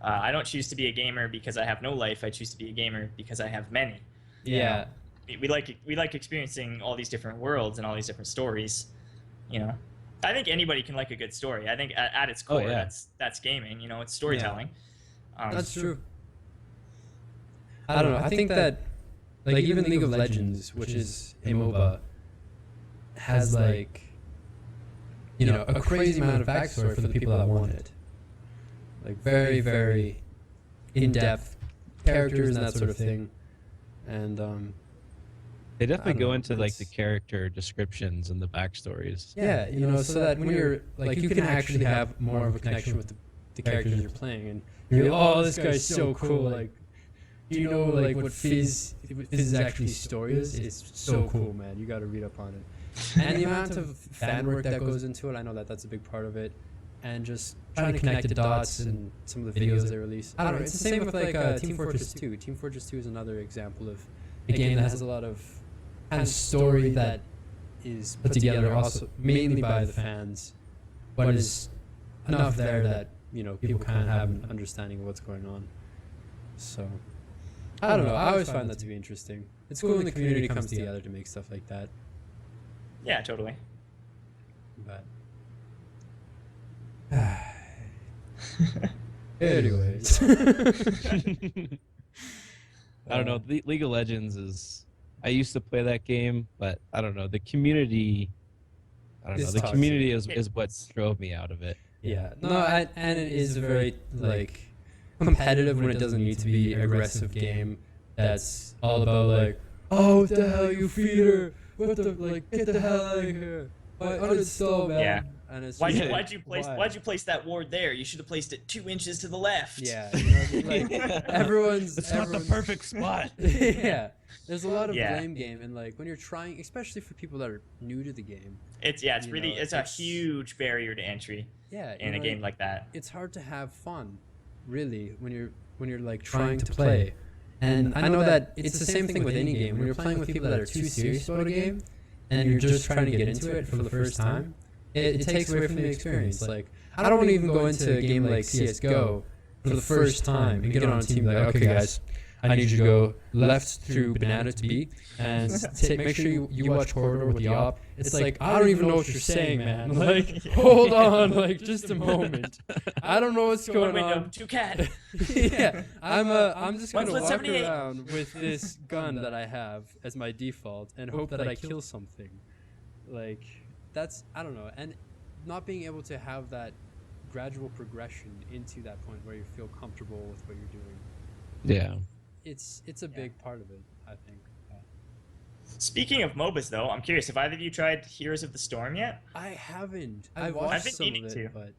[SPEAKER 2] I don't choose to be a gamer because I have no life. I choose to be a gamer because I have many.
[SPEAKER 1] Yeah.
[SPEAKER 2] We like experiencing all these different worlds and all these different stories. I think anybody can like a good story. I think at its core, that's gaming. It's storytelling.
[SPEAKER 1] That's true. I don't know. I think that, like, even League of Legends, which is a MOBA, has like, a crazy amount of backstory for the people that want it. Like very, very in-depth characters and that sort of thing. And
[SPEAKER 3] They definitely
[SPEAKER 1] I don't
[SPEAKER 3] go
[SPEAKER 1] know,
[SPEAKER 3] into like the
[SPEAKER 1] it's-
[SPEAKER 3] character descriptions and the backstories.
[SPEAKER 1] yeah, so that when you're like, you can actually have more of a connection with the characters you're playing, and you're like, oh, this guy's so cool. Like, do you know like what Fizz's actually story is? It's so cool, man. You got to read up on it. And the amount of fan work that goes into it, I know that that's a big part of it. And just trying to connect the dots and some of the videos they release. I don't know. It's the same with like Team Fortress 2. Team Fortress 2 is another example of a game that has a lot of kind of story that is put together also mainly by the fans, but is enough there that people kind of have an understanding of what's going on. So I don't know. I always find that to be interesting. It's cool when the community comes together to make stuff like that.
[SPEAKER 2] Yeah, totally.
[SPEAKER 1] But anyways,
[SPEAKER 3] I don't know. League of Legends is. I used to play that game, but I don't know. The community. I don't know.
[SPEAKER 1] It's
[SPEAKER 3] The
[SPEAKER 1] toxic.
[SPEAKER 3] community is what drove me out of it.
[SPEAKER 1] Yeah. No, and it is a very like competitive when it doesn't need to be aggressive game. That's all about like, oh, what the hell, you feeder, what the, like, get the hell out of here. Uninstall, man.
[SPEAKER 2] Yeah.
[SPEAKER 1] And it's
[SPEAKER 2] Why'd
[SPEAKER 1] just
[SPEAKER 2] you
[SPEAKER 1] like,
[SPEAKER 2] why'd you place that ward there? You should have placed it 2 inches to the left.
[SPEAKER 1] Yeah, you know what I mean? Like, everyone's...
[SPEAKER 3] It's not the perfect spot.
[SPEAKER 1] Yeah. There's a lot of
[SPEAKER 2] Yeah.
[SPEAKER 1] blame game, and like when you're trying, especially for people that are new to the game.
[SPEAKER 2] It's really
[SPEAKER 1] know,
[SPEAKER 2] it's a huge barrier to entry.
[SPEAKER 1] Yeah,
[SPEAKER 2] in a game like that.
[SPEAKER 1] It's hard to have fun, really, when you're like trying to play. And I know that it's the same thing with any game. When you're playing with people that are too serious about a game, and you're just trying to get into it for the first time, it takes away from the experience. Like, I don't want to even go into a game like CS:GO for the first time and get on a team like, okay, guys, I need you to go left through banana to B, and make sure you watch corridor with the op. It's like, I don't even know what you're saying, man. Like, hold on, like, just a moment. I don't know what's going on.
[SPEAKER 2] 2 cat.
[SPEAKER 1] Yeah, I'm just gonna walk
[SPEAKER 2] 178.
[SPEAKER 1] around with this gun that I have as my default and hope that I kill something. Like, that's, I don't know, and not being able to have that gradual progression into that point where you feel comfortable with what you're doing.
[SPEAKER 3] Yeah.
[SPEAKER 1] It's a big part of it, I think.
[SPEAKER 2] Speaking of MOBAs, though, I'm curious, have either of you tried Heroes of the Storm yet?
[SPEAKER 1] I haven't. I've watched
[SPEAKER 2] been
[SPEAKER 1] some
[SPEAKER 2] meaning
[SPEAKER 1] of
[SPEAKER 2] to.
[SPEAKER 1] it, but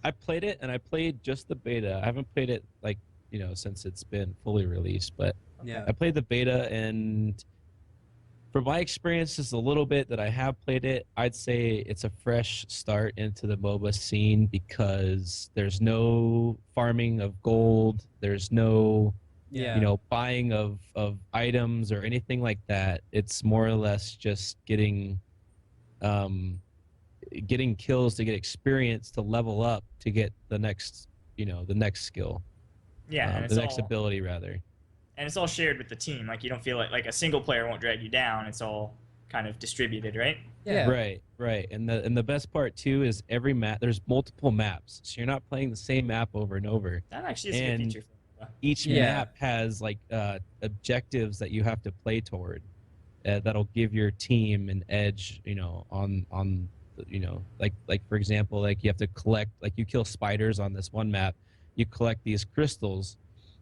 [SPEAKER 3] I played it, and I played just the beta. I haven't played it, like, since it's been fully released, but
[SPEAKER 1] yeah.
[SPEAKER 3] I played the beta, and from my experience, just a little bit that I have played it, I'd say it's a fresh start into the MOBA scene because there's no farming of gold, there's no buying of items or anything like that. It's more or less just getting kills to get experience to level up to get the next skill.
[SPEAKER 2] Yeah,
[SPEAKER 3] the next ability rather.
[SPEAKER 2] And it's all shared with the team. Like, you don't feel like a single player won't drag you down. It's all kind of distributed, right?
[SPEAKER 1] Yeah.
[SPEAKER 3] Right. And the best part too is every map, there's multiple maps, so you're not playing the same map over and over.
[SPEAKER 2] That actually is a good feature.
[SPEAKER 3] Each map has like objectives that you have to play toward that'll give your team an edge, on like for example, like you have to collect, like you kill spiders on this one map, you collect these crystals,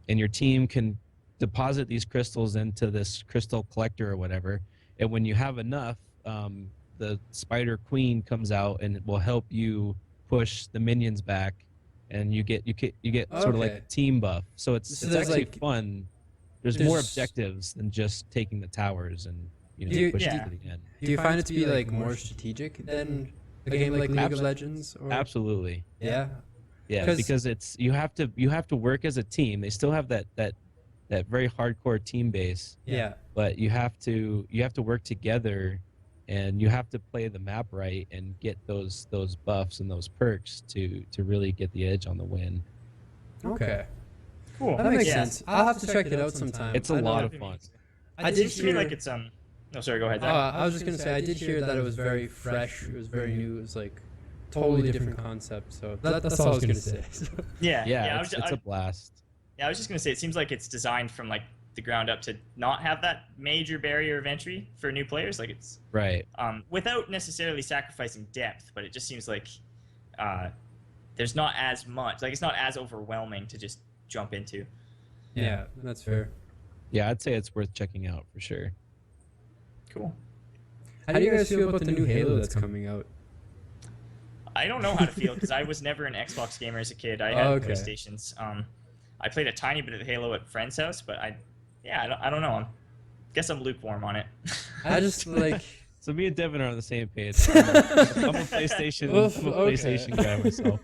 [SPEAKER 3] and your team can deposit these crystals into this crystal collector or whatever, and when you have enough, the spider queen comes out and it will help you push the minions back, and you get sort of like a team buff. So it's actually like, fun. There's more objectives than just taking the towers and pushing to the end.
[SPEAKER 1] Do you find it to be like more strategic than a game like League of Legends? Or?
[SPEAKER 3] Absolutely.
[SPEAKER 1] Yeah.
[SPEAKER 3] Yeah, because it's you have to work as a team. They still have that very hardcore team base.
[SPEAKER 1] Yeah.
[SPEAKER 3] But you have to work together, and you have to play the map right and get those buffs and those perks to really get the edge on the win.
[SPEAKER 1] Okay.
[SPEAKER 2] Cool.
[SPEAKER 1] That makes sense. I'll have to check it out sometime.
[SPEAKER 3] It's a lot of fun.
[SPEAKER 2] I did hear like it's No, sorry. Go ahead.
[SPEAKER 1] I was just gonna say I did hear that it was very fresh. It was very new. It was like totally different concept. So that's all I was gonna say.
[SPEAKER 2] Yeah.
[SPEAKER 3] It's a blast.
[SPEAKER 2] Yeah, I was just gonna say it seems like it's designed from like the ground up to not have that major barrier of entry for new players. Like it's
[SPEAKER 3] right.
[SPEAKER 2] Without necessarily sacrificing depth, but it just seems like there's not as much. Like it's not as overwhelming to just jump into.
[SPEAKER 1] Yeah, that's fair.
[SPEAKER 3] Yeah, I'd say it's worth checking out for sure.
[SPEAKER 2] Cool.
[SPEAKER 1] How do you guys feel about the new Halo that's coming out?
[SPEAKER 2] I don't know how to feel because I was never an Xbox gamer as a kid. I had PlayStations. I played a tiny bit of Halo at a friend's house, but I don't know. I guess I'm lukewarm on it.
[SPEAKER 1] I just like.
[SPEAKER 3] So me and Devin are on the same page. I'm a PlayStation guy myself.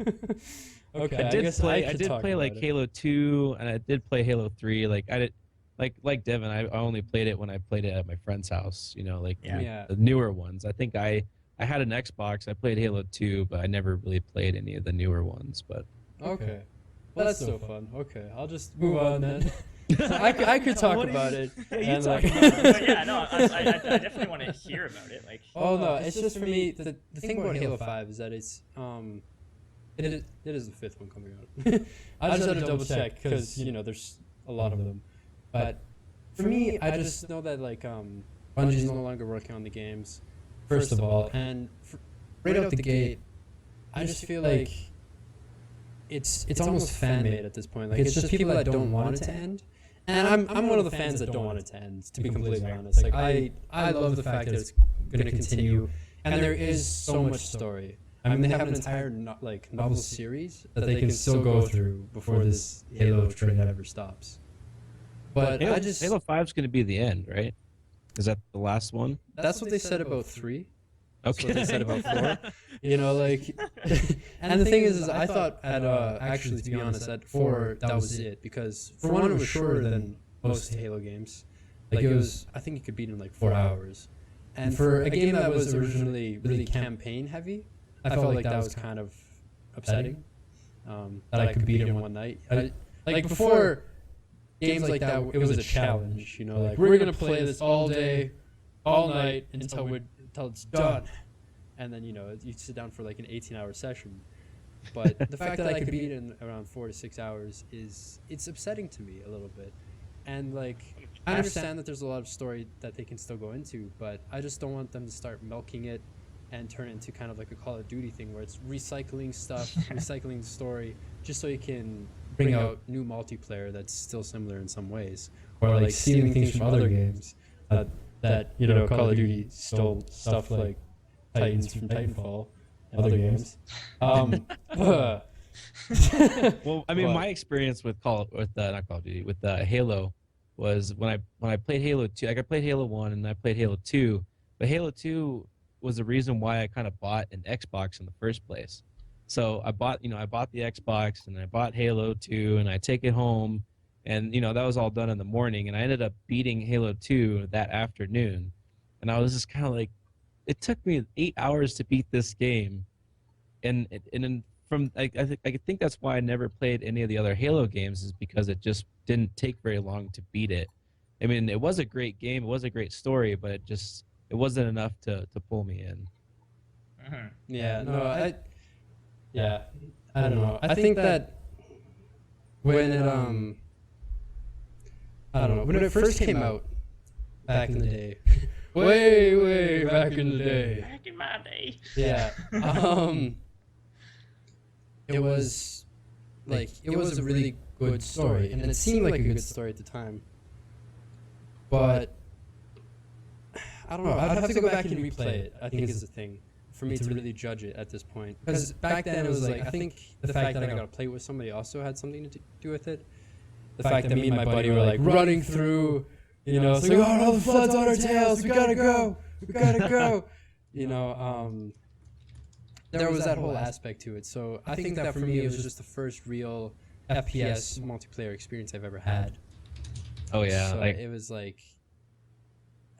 [SPEAKER 1] Okay.
[SPEAKER 3] I did play like Halo 2, and I did play Halo 3. Like I did. Like Devin, I only played it when I played it at my friend's house. The newer ones. I think I had an Xbox. I played Halo 2, but I never really played any of the newer ones. But
[SPEAKER 1] okay, well that's so fun. Okay, I'll just move on then. I could talk about it.
[SPEAKER 2] I definitely want to hear about it. Like,
[SPEAKER 1] oh no, it's just for me. The thing about Halo 5 is that it's it is the 5th one coming out. I just had to double check because there's a lot of them. But for me, I just know that like Bungie's no longer working on the games, first of all, and right out the gate, I just feel like it's almost fan made at this point. Like it's just people that don't want it to end, And I'm one of the fans that don't want it to end, to be completely honest. Like I love the fact that it's going to continue, and there is so much story. I mean, they have an entire novel series that they can still go through before this Halo train ever stops. But
[SPEAKER 3] Halo 5 is going to be the end, right? Is that the last one?
[SPEAKER 1] That's what they said about 3.
[SPEAKER 3] Okay.
[SPEAKER 1] That's what they said about 4. You know, like, and the thing is I thought actually, to be honest, at 4 that was it, because for one, it was shorter than most Halo games. Like it was, I think you could beat it in like 4 hours. And for a game that was originally really campaign heavy, I felt like that was kind of upsetting. That I could beat it in one night. Like before, games like that, it was a challenge. You know, like we're gonna play this all day, all night until it's done. And then, you know, you sit down for like an 18-hour session. But the fact that I could beat it in around 4 to 6 hours it's upsetting to me a little bit. And like, I understand that there's a lot of story that they can still go into, but I just don't want them to start milking it and turn it into kind of like a Call of Duty thing where it's recycling stuff, recycling the story, just so you can bring out new multiplayer that's still similar in some ways, or like stealing things from other games that you know, Call of Duty stole stuff like Titans from Titanfall and other games.
[SPEAKER 3] Well, I mean, my experience with not Call of Duty, with Halo, was when I played Halo 2. Like I played Halo 1 and I played Halo 2, but Halo 2 was the reason why I kind of bought an Xbox in the first place. So I bought the Xbox and I bought Halo 2 and I take it home, and you know, that was all done in the morning, and I ended up beating Halo 2 that afternoon. And I was just kind of like, it took me 8 hours to beat this game, and I think that's why I never played any of the other Halo games, is because it just didn't take very long to beat it. I mean, it was a great game, it was a great story, but it wasn't enough to pull me in.
[SPEAKER 2] Mm-hmm.
[SPEAKER 1] Yeah, no, I don't know. I think that when it I don't know, when it first came out back in the day, way back in the day.
[SPEAKER 2] Back in my day.
[SPEAKER 1] Yeah. It was a really good story, and it seemed like a good story at the time. But I don't know. I'd have to go back and replay it, I think, is the thing for me to really judge it at this point. Because back then it was like, I think the fact that I got to play with somebody also had something to do with it. The fact that me and my buddy were like running through, you know, it's like, oh no, the flood's on our tails, we gotta go. You know, there was that whole aspect to it. So I think that for me, it was just the first real FPS multiplayer experience I've ever had.
[SPEAKER 3] Oh yeah.
[SPEAKER 1] So it was like,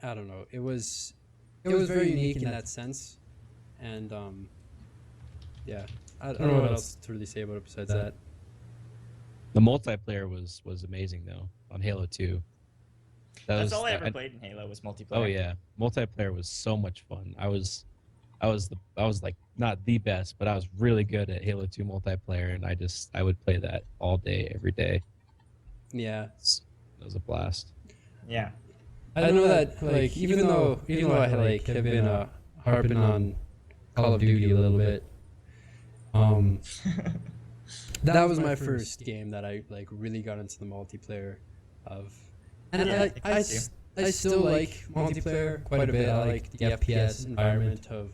[SPEAKER 1] I don't know, it was very unique in that sense. And yeah, I don't know what else to really say about it besides that.
[SPEAKER 3] The multiplayer was amazing though on Halo 2.
[SPEAKER 2] That's all I ever played in Halo was multiplayer.
[SPEAKER 3] Oh yeah, multiplayer was so much fun. I was like not the best, but I was really good at Halo 2 multiplayer, and I would play that all day, every day.
[SPEAKER 1] Yeah,
[SPEAKER 3] it was a blast.
[SPEAKER 2] Yeah,
[SPEAKER 1] I know that like even though I like have been harping on Call of Duty a little bit, that was my first game that I like really got into the multiplayer of. And yeah, I still like multiplayer quite a bit. I like the FPS environment of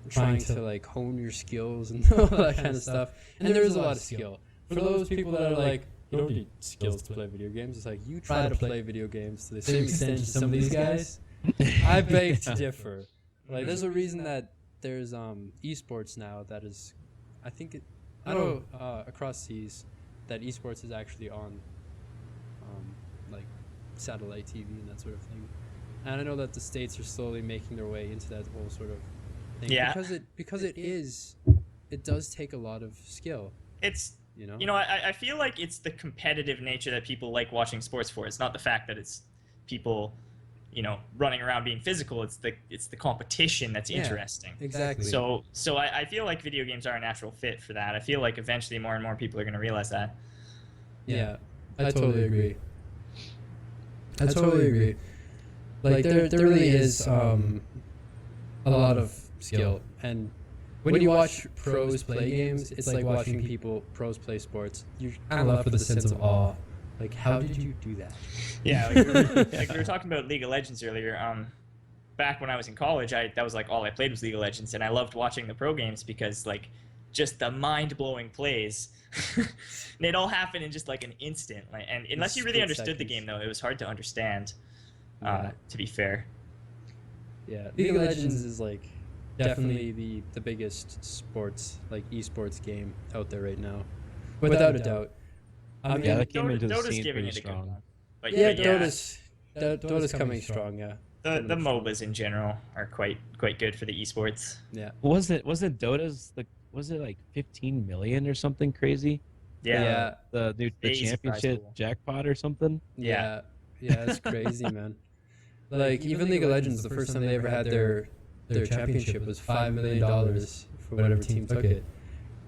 [SPEAKER 1] trying to like hone your skills and all that kind of stuff. And there is a lot of skill. For those people that are like, you don't need skills to play video games, it's like, you try to play video games to the same extent as some of these guys. I beg to differ. Like, there's a reason that there's esports now that is, I know across seas that esports is actually on like satellite TV and that sort of thing. And I know that the States are slowly making their way into that whole sort of thing.
[SPEAKER 2] Yeah.
[SPEAKER 1] Because it does take a lot of skill.
[SPEAKER 2] It's, I feel like it's the competitive nature that people like watching sports for. It's not the fact that it's people, running around being physical. It's the competition that's interesting.
[SPEAKER 1] Exactly.
[SPEAKER 2] So I feel like video games are a natural fit for that. I feel like eventually more and more people are going to realize that.
[SPEAKER 1] Yeah, I totally agree. Like there really is a lot of skill, and when you watch pros play games, it's like watching pros play sports. You're kind of left with a sense of awe Like, how did you do that?
[SPEAKER 2] Yeah, like we were talking about League of Legends earlier. Back when I was in college, that was like all I played was League of Legends, and I loved watching the pro games because like just the mind-blowing plays. And it all happened in just like an instant. Like, and unless you really understood the game, though, it was hard to understand. To be fair.
[SPEAKER 1] Yeah, League of Legends is like definitely the biggest sports, like esports game out there right now, without a doubt. I mean,
[SPEAKER 3] that came into the
[SPEAKER 2] Dota's
[SPEAKER 3] scene
[SPEAKER 2] giving
[SPEAKER 3] pretty
[SPEAKER 2] it a good
[SPEAKER 3] strong.
[SPEAKER 2] one. But
[SPEAKER 1] yeah, Dota's coming strong. Yeah,
[SPEAKER 2] the MOBAs in general are quite good for the esports.
[SPEAKER 1] Yeah.
[SPEAKER 3] Wasn't Dota's was it like 15 million or something crazy?
[SPEAKER 2] Yeah.
[SPEAKER 3] The championship jackpot or something.
[SPEAKER 1] Yeah, it's crazy, man. Like even League of Legends, the first time they ever had their championship was $5 million for whatever team took it.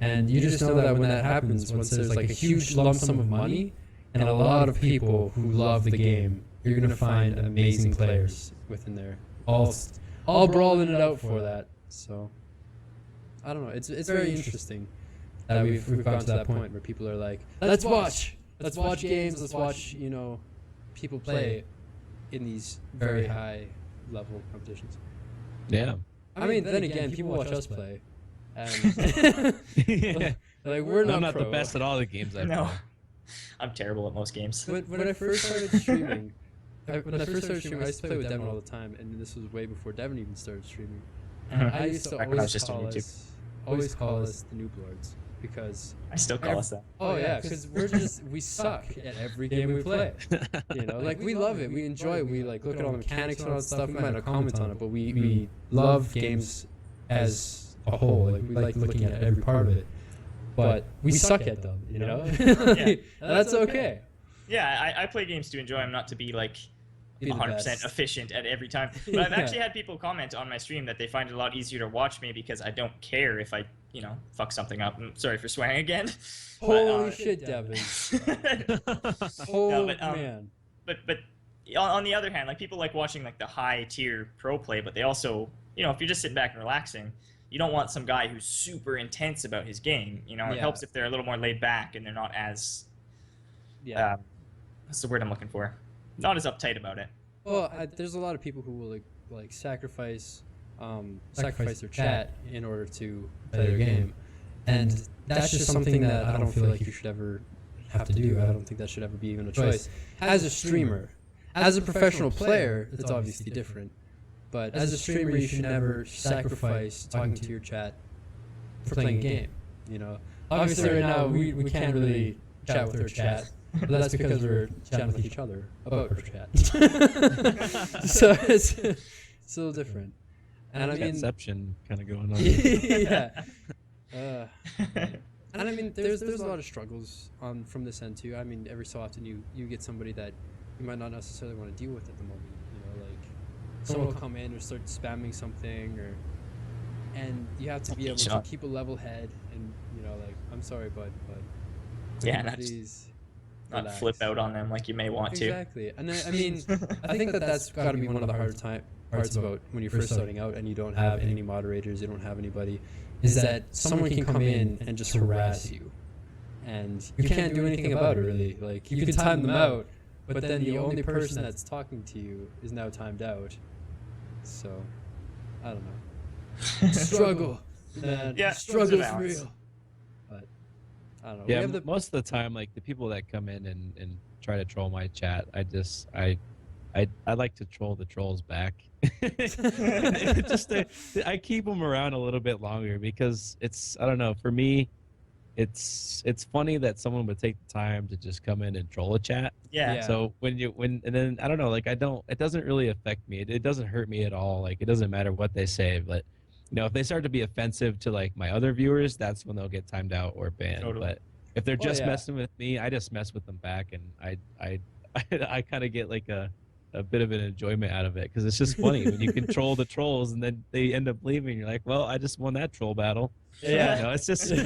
[SPEAKER 1] And you just know that when that happens, once there's like a huge lump sum of money and a lot of people who love the game, you're gonna find amazing players within there, all brawling it out for that. So I don't know. It's very interesting that we've gone to that point where people are like, let's watch games, let's watch people play in these very high level competitions.
[SPEAKER 3] Yeah.
[SPEAKER 1] I mean, then again, people watch us play. And
[SPEAKER 3] Yeah.
[SPEAKER 1] like we're
[SPEAKER 3] I'm not
[SPEAKER 1] pro.
[SPEAKER 3] the best at all the games I play.
[SPEAKER 2] I'm terrible at most games.
[SPEAKER 1] When I first started streaming, I used to play with Devin all the time, and this was way before Devin even started streaming. And I used to always call us the Noob Lords because
[SPEAKER 2] I still call us that.
[SPEAKER 1] Oh yeah, because we suck at every game we play. Like we love it, we enjoy it, we like look at all the mechanics and all that stuff. We might not comment on it, but we love games as a whole. Like we like looking at every part of it, but we suck at them. That's okay.
[SPEAKER 2] Yeah, I play games to enjoy them, not to be like 100% efficient at every time. But I've actually had people comment on my stream that they find it a lot easier to watch me because I don't care if I, fuck something up. I'm sorry for swearing again.
[SPEAKER 1] Holy shit, Devin. Man.
[SPEAKER 2] But on the other hand, like people like watching like the high tier pro play, but they also, if you're just sitting back and relaxing, you don't want some guy who's super intense about his game. It helps if they're a little more laid back and they're not as what's the word I'm looking for? Not as uptight about it.
[SPEAKER 1] Well, there's a lot of people who will like sacrifice their chat in order to play their game, and that's just something that I don't feel like you should ever have to do. I don't think that should ever be even a choice. As a streamer, as a professional player, it's obviously different. But as a streamer, you should never sacrifice talking to your chat for playing a game. Obviously right now we can't really chat with our chat. But that's because we're chatting with each other about our chat. So it's a little different. And I mean,
[SPEAKER 3] Inception kind of going on.
[SPEAKER 1] Yeah. And I mean, there's a lot of struggles from this end too. I mean, every so often you get somebody that you might not necessarily want to deal with at the moment. Like someone will come in or start spamming something, and you have to be able to keep a level head and like, I'm sorry, but
[SPEAKER 2] yeah,
[SPEAKER 1] please.
[SPEAKER 2] Not flip out on them like you may want to.
[SPEAKER 1] Exactly. And I mean, I think that's got to be one of the harder parts about when you're first starting out and you don't have any moderators, you don't have anybody, is that someone can come in and just harass you. And you can't do anything about it, really. Like, you can time them out, but then the only person that's talking to you is now timed out. So, I don't know. Struggle. Man.
[SPEAKER 2] Yeah,
[SPEAKER 1] struggle for real. I don't know.
[SPEAKER 3] Yeah, most of the time, like the people that come in and try to troll my chat, I like to troll the trolls back. I keep them around a little bit longer because I don't know, for me, it's funny that someone would take the time to just come in and troll a chat.
[SPEAKER 2] Yeah.
[SPEAKER 3] So and then I don't know, like it doesn't really affect me. It doesn't hurt me at all. Like it doesn't matter what they say, but if they start to be offensive to like my other viewers, that's when they'll get timed out or banned. Totally. But if they're just messing with me, I just mess with them back, and I kind of get like a bit of an enjoyment out of it because it's just funny when you control the trolls and then they end up leaving. You're like, well, I just won that troll battle.
[SPEAKER 1] Yeah.
[SPEAKER 3] It's just I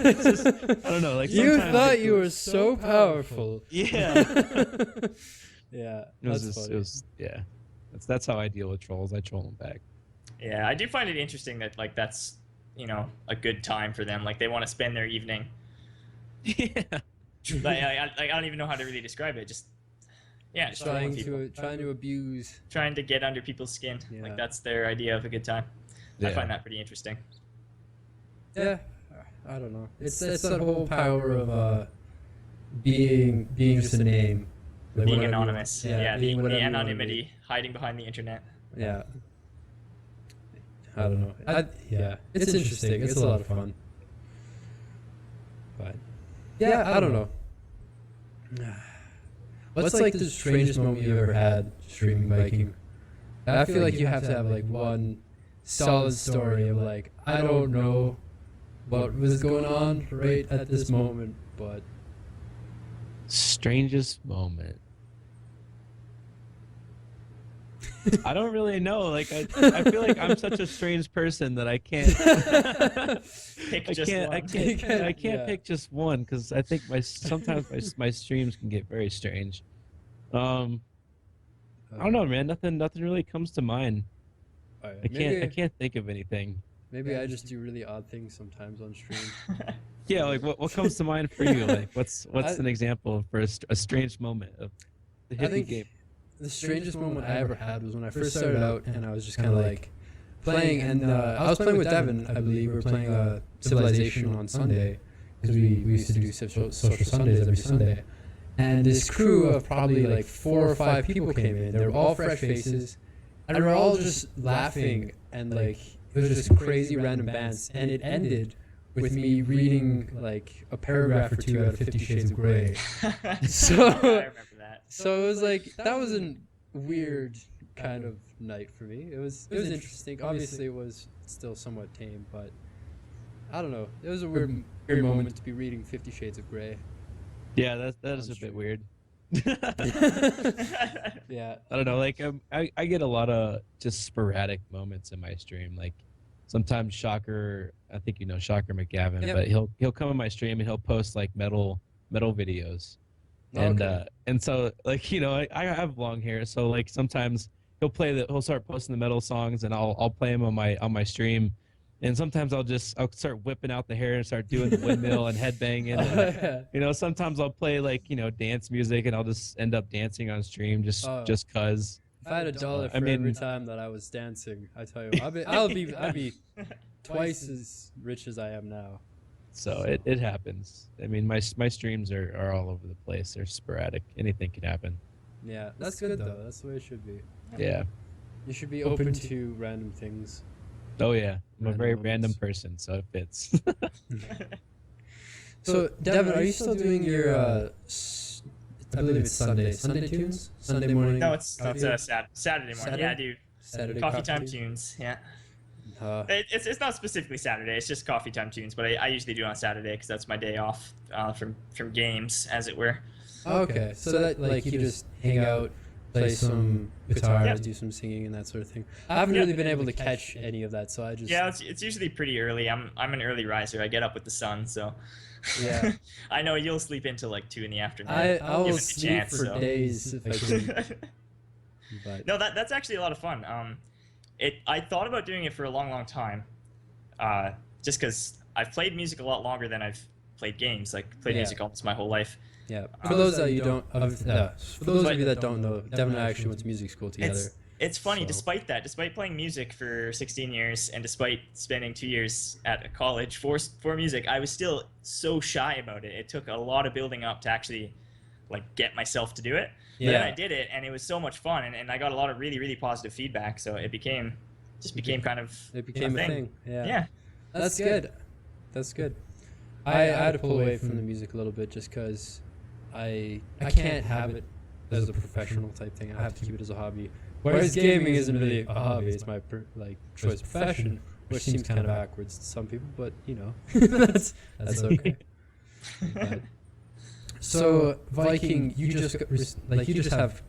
[SPEAKER 3] don't know. Like
[SPEAKER 1] you thought you were so powerful.
[SPEAKER 3] Yeah.
[SPEAKER 1] Yeah.
[SPEAKER 3] That's how I deal with trolls. I troll them back.
[SPEAKER 2] Yeah, I do find it interesting that like that's a good time for them. Like they want to spend their evening.
[SPEAKER 3] Yeah.
[SPEAKER 2] Like I don't even know how to really describe it. Just yeah, just
[SPEAKER 1] trying to abuse,
[SPEAKER 2] trying to get under people's skin.
[SPEAKER 1] Yeah.
[SPEAKER 2] Like that's their idea of a good time.
[SPEAKER 3] Yeah.
[SPEAKER 2] I find that pretty interesting.
[SPEAKER 1] Yeah, I don't know. It's that whole power of being just a name, like
[SPEAKER 2] Being
[SPEAKER 1] whatever you
[SPEAKER 2] anonymous.
[SPEAKER 1] want.
[SPEAKER 2] Yeah,
[SPEAKER 1] being
[SPEAKER 2] the
[SPEAKER 1] whatever you wanna
[SPEAKER 2] anonymity, hiding behind the internet.
[SPEAKER 1] be. Yeah. I don't know. Yeah, it's interesting. It's a lot of fun. But yeah, I don't know. What's like the strangest moment you ever had streaming Viking? I feel like you have to have like one solid story of like, I don't know what was going on right at this moment, but
[SPEAKER 3] Strangest moment. I don't really know. Like I feel like I'm such a strange person that I can't.
[SPEAKER 2] Pick
[SPEAKER 3] I
[SPEAKER 2] just
[SPEAKER 3] can't.
[SPEAKER 2] one.
[SPEAKER 3] I can't
[SPEAKER 1] Yeah.
[SPEAKER 3] pick just one because I think sometimes my streams can get very strange. I don't know, man. Nothing really comes to mind.
[SPEAKER 1] Alright,
[SPEAKER 3] I can't think of anything.
[SPEAKER 1] Maybe I just do really odd things sometimes on stream.
[SPEAKER 3] Yeah, like what comes to mind for you? Like what's
[SPEAKER 1] I-
[SPEAKER 3] an example for a strange moment of the
[SPEAKER 1] I
[SPEAKER 3] hippie
[SPEAKER 1] think
[SPEAKER 3] game?
[SPEAKER 1] the strangest moment I ever had was when I first started out and I was just kind of like playing, and I was playing with Devin, I believe. We were playing Civilization on Sunday because we used to do social Sundays every Sunday. And this crew of probably like 4 or 5 people came in. They were all fresh faces, and we were all just laughing, and like it was just crazy random bands. And it ended with me reading like a paragraph or 2 out of 50 Shades of Grey. So-
[SPEAKER 2] I remember that.
[SPEAKER 1] So it was like that was a weird kind of night for me. It was interesting. Obviously, it was still somewhat tame, but I don't know. It was a weird moment to be reading 50 Shades of Grey.
[SPEAKER 3] Yeah, that is a bit weird.
[SPEAKER 1] Yeah.
[SPEAKER 3] I don't know. Like I get a lot of just sporadic moments in my stream. Like sometimes Shocker, I think you know Shocker McGavin,
[SPEAKER 1] Yep.
[SPEAKER 3] but he'll come in my stream and he'll post like metal videos. And
[SPEAKER 1] Okay.
[SPEAKER 3] and so like you know I have long hair, so like sometimes he'll start posting the metal songs and I'll play them on my stream, and sometimes I'll start whipping out the hair and start doing the windmill and headbanging. And,
[SPEAKER 1] Yeah.
[SPEAKER 3] you know, sometimes I'll play like you know dance music and I'll just end up dancing on stream just cause.
[SPEAKER 1] If I had $1 for every time that I was dancing, I tell you, I'd be twice as rich as I am now.
[SPEAKER 3] So it happens. I mean, my streams are all over the place. They're sporadic. Anything can happen.
[SPEAKER 1] Yeah, that's good though. That's the way it should be.
[SPEAKER 3] Yeah.
[SPEAKER 1] You should be open to random things.
[SPEAKER 3] Oh yeah. I'm a very
[SPEAKER 1] Random
[SPEAKER 3] random
[SPEAKER 1] moments.
[SPEAKER 3] person, so it fits.
[SPEAKER 1] So, Devin, are you still doing your? I believe it's Sunday tunes, Sunday morning.
[SPEAKER 2] No, it's
[SPEAKER 1] coffee?
[SPEAKER 2] Saturday morning.
[SPEAKER 1] Saturday?
[SPEAKER 2] Yeah, I do
[SPEAKER 1] Saturday
[SPEAKER 2] coffee time
[SPEAKER 1] tunes.
[SPEAKER 2] tunes. Yeah.
[SPEAKER 1] It's
[SPEAKER 2] It's not specifically Saturday. It's just coffee time tunes, but I usually do it on Saturday because that's my day off from games, as it were.
[SPEAKER 1] okay, so that like you just hang out, play some guitar,
[SPEAKER 2] Yeah.
[SPEAKER 1] do some singing and that sort of thing. I haven't really been able to catch any of that, so I just
[SPEAKER 2] Yeah, it's usually pretty early. I'm an early riser. I get up with the sun, so
[SPEAKER 1] Yeah.
[SPEAKER 2] I know you'll sleep until like 2 in the afternoon.
[SPEAKER 1] I will
[SPEAKER 2] given the
[SPEAKER 1] sleep
[SPEAKER 2] chance,
[SPEAKER 1] for
[SPEAKER 2] so.
[SPEAKER 1] days if I can. But
[SPEAKER 2] No, that's actually a lot of fun. I thought about doing it for a long time, just because I've played music a lot longer than I've played games. Like played
[SPEAKER 1] Yeah.
[SPEAKER 2] music almost my whole life.
[SPEAKER 1] yeah, for those that you don't, for those of you that don't know, Devin and I actually went to music school together.
[SPEAKER 2] It's funny,
[SPEAKER 1] So-
[SPEAKER 2] despite playing music for 16 years and despite spending 2 years at a college for music, I was still so shy about it. It took a lot of building up to actually like get myself to do it. But then I did it, and it was so much fun, and I got a lot of really positive feedback. So it became kind of
[SPEAKER 1] It became a thing. Yeah.
[SPEAKER 2] Yeah.
[SPEAKER 1] That's good. That's good. I had to pull away from the music a little bit just because I can't have it as a professional type thing. I have to keep it as a hobby. Whereas gaming isn't really a hobby; it's my choice profession, which seems kind of backwards to some people. But you know, that's okay. But, so Viking, you just have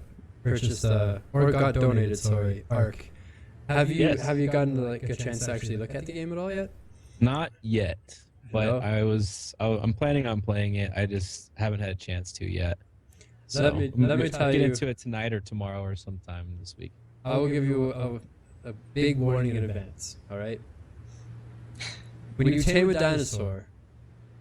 [SPEAKER 1] purchased or got donated, sorry, Arc. Have you
[SPEAKER 3] Yes.
[SPEAKER 1] have you gotten like a chance to actually look at the game at all yet?
[SPEAKER 3] Not yet, but
[SPEAKER 1] No?
[SPEAKER 3] I'm planning on playing it. I just haven't had a chance to yet. So
[SPEAKER 1] Let me
[SPEAKER 3] I'm gonna
[SPEAKER 1] tell
[SPEAKER 3] get
[SPEAKER 1] you,
[SPEAKER 3] into it tonight or tomorrow or sometime this week.
[SPEAKER 1] I will give you a big warning in advance. All right. When you tame a dinosaur,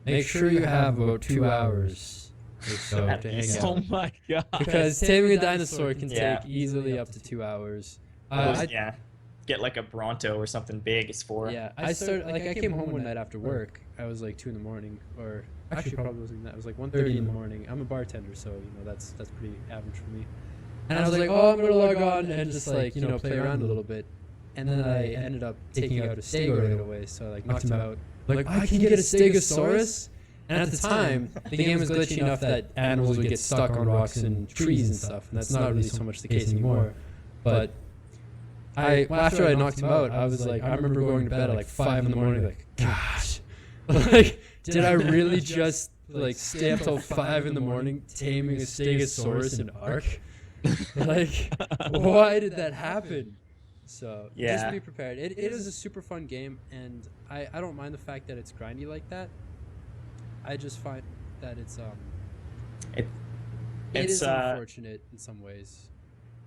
[SPEAKER 1] make sure you have about 2 hours So to hang
[SPEAKER 3] Oh
[SPEAKER 1] out.
[SPEAKER 3] my god.
[SPEAKER 1] Because taming a dinosaur can take easily up to 2 hours.
[SPEAKER 2] Yeah. Get like a Bronto or something big. It's 4.
[SPEAKER 1] Yeah, I started like I came home one night after work. I was like 2 in the morning, or actually probably wasn't that. It was like 1:30 in the morning. I'm a bartender, so that's pretty average for me. And I was like, oh, I'm gonna log on and just like play around a little bit. And then I ended up taking out a stego right away, so I like knocked him out. Like, I can get a stegosaurus. And at the time, the game was glitchy enough that animals would get stuck on rocks and trees and stuff, and that's not really so much the case anymore. But after I knocked him out, I was like, I remember going to bed at like 5 in the morning, like, gosh, like, did I really just like stay up till 5 in the morning taming a stegosaurus in Ark? Like, why did that happen? So just be prepared. It is a super fun game, and I don't mind the fact that it's grindy like that. I just find that it's unfortunate in some ways.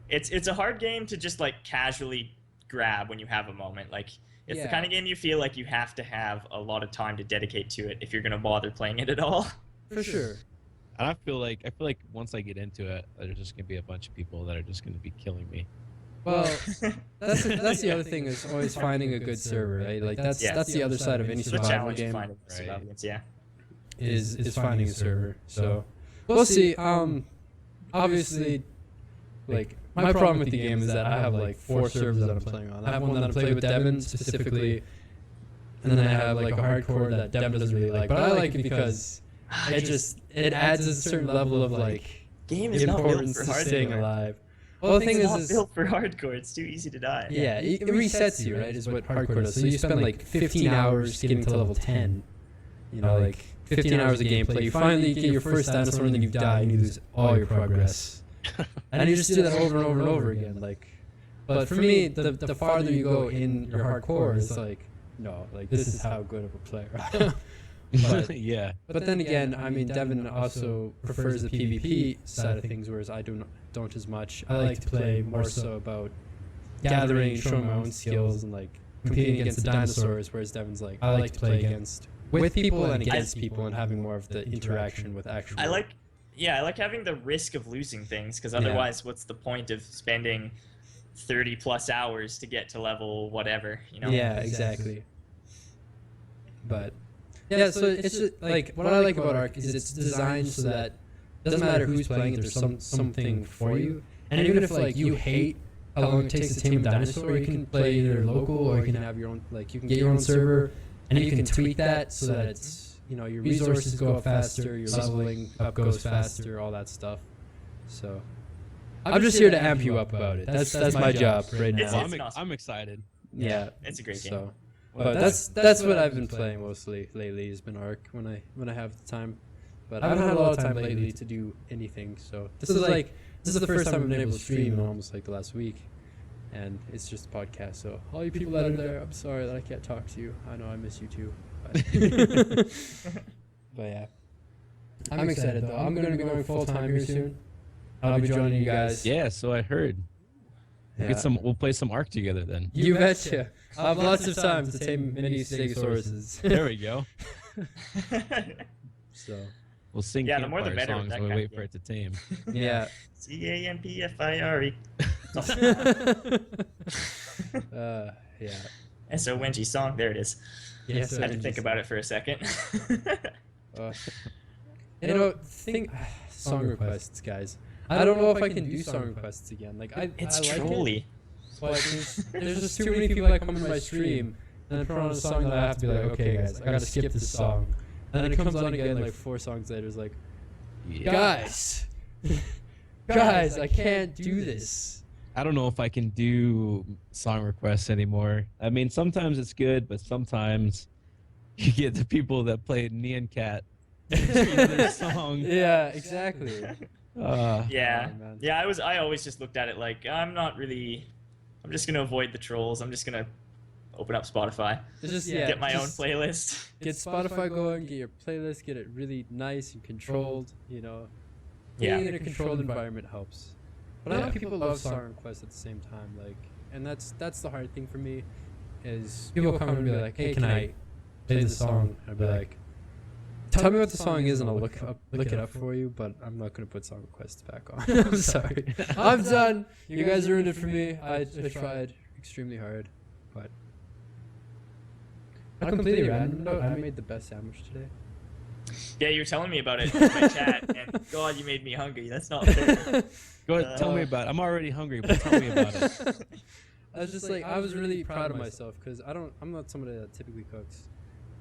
[SPEAKER 2] It's a hard game to just like casually grab when you have a moment. Like it's the kind of game you feel like you have to have a lot of time to dedicate to it if you're gonna bother playing it at all.
[SPEAKER 1] For sure.
[SPEAKER 3] And I feel like once I get into it, there's just gonna be a bunch of people that are just gonna be killing me.
[SPEAKER 1] Well, that's the other thing, is always finding a good server, right? Like that's the other side of any survival game. Is finding a server. So we'll see. Obviously, like my problem with the game is that I have like 4 servers that I'm playing on. I have one that I play with Devin specifically, and then I have like a hardcore that Devin doesn't really like. But I like it because it adds a certain level of like importance to staying alive. Well, the thing is,
[SPEAKER 2] it's not built for hardcore. It's too easy to die.
[SPEAKER 1] Yeah, it resets you, right? Is what hardcore does. So you spend like 15 hours getting to level 10. You know, like 15 hours of gameplay. You finally get your first dinosaur, and then you die, and you lose all your progress. And you just do that over and over and over again. Like, but for me, the farther you go in your hardcore, it's like, no, like this is how good of a player I am. But,
[SPEAKER 3] yeah.
[SPEAKER 1] But then again, I mean, Devin also prefers the PvP side of things, whereas I don't as much. I like to play more so about gathering, showing my own skills, and like competing against the dinosaurs, whereas Devin's like, I like to play with people and against people, and having more of the interaction with actual.
[SPEAKER 2] I like having the risk of losing things, because otherwise, what's the point of spending 30 plus hours to get to level whatever, you know?
[SPEAKER 1] Yeah, exactly. But yeah, so it's just, like, what I like about Ark is it's designed so that it doesn't matter who's playing it, there's something for you. And even if like you hate how long it takes to tame a dinosaur, you can play either local, or you can have your own, like you can get your own server, and you can tweak that so that it's, your resources go up faster, your leveling up goes faster, all that stuff. So I'm just here to amp you up about it. That's my job right now.
[SPEAKER 3] I'm excited.
[SPEAKER 1] Yeah,
[SPEAKER 2] it's a great game.
[SPEAKER 1] So, but that's what I've been playing mostly lately, has been Ark when I have the time. But I haven't had a lot of time lately to do anything. So this is the first time I've been able to stream in almost like the last week, and it's just a podcast. So all you people that are there, I'm sorry that I can't talk to you. I know I miss you too. But yeah, I'm excited though. I'm gonna be going full time here soon. I'll be joining you guys.
[SPEAKER 3] Yeah, so I heard.
[SPEAKER 1] Yeah.
[SPEAKER 3] We'll play some Ark together then.
[SPEAKER 1] You betcha. I have lots of time to tame mini stegosauruses.
[SPEAKER 3] There we go.
[SPEAKER 1] So
[SPEAKER 3] we'll sing
[SPEAKER 2] the more the better
[SPEAKER 3] songs while we wait for it to tame.
[SPEAKER 1] Yeah.
[SPEAKER 2] CAMPFIRE.
[SPEAKER 1] Yeah.
[SPEAKER 2] S-O-N-G song. There it is.
[SPEAKER 1] Yeah,
[SPEAKER 2] I had to think about it for a second.
[SPEAKER 1] Song requests, guys. I don't know if I can do song requests again. Like
[SPEAKER 2] it's
[SPEAKER 1] I like
[SPEAKER 2] trolly.
[SPEAKER 1] It, but there's just too many people that come into my stream and then put on a song that I have to be like, okay, guys, I gotta skip this song. And then it comes on again like 4 songs later. It's like, guys, I can't do this.
[SPEAKER 3] I don't know if I can do song requests anymore. I mean, sometimes it's good, but sometimes you get the people that play Neon Cat song.
[SPEAKER 1] Yeah, exactly.
[SPEAKER 2] I always just looked at it like, I'm just gonna avoid the trolls. I'm just gonna open up Spotify. Get my own playlist.
[SPEAKER 1] Get Spotify going, get your playlist, get it really nice and controlled, Being in a controlled environment helps. But I know people love song requests at the same time, and that's the hard thing for me, is people come and be like, hey, can I play the song? I'd be like, Tell me what the song is and I'll look it up for you, but I'm not going to put song requests back on. I'm sorry. I'm done. You guys ruined it for me. I tried extremely hard, but I completely random note. I made the best sandwich today.
[SPEAKER 2] Yeah, you were telling me about it in my chat, and God, you made me hungry. That's not fair.
[SPEAKER 3] Go ahead, tell me about it. I'm already hungry, but tell me about it.
[SPEAKER 1] I was just like, I was really proud of myself because I'm not somebody that typically cooks.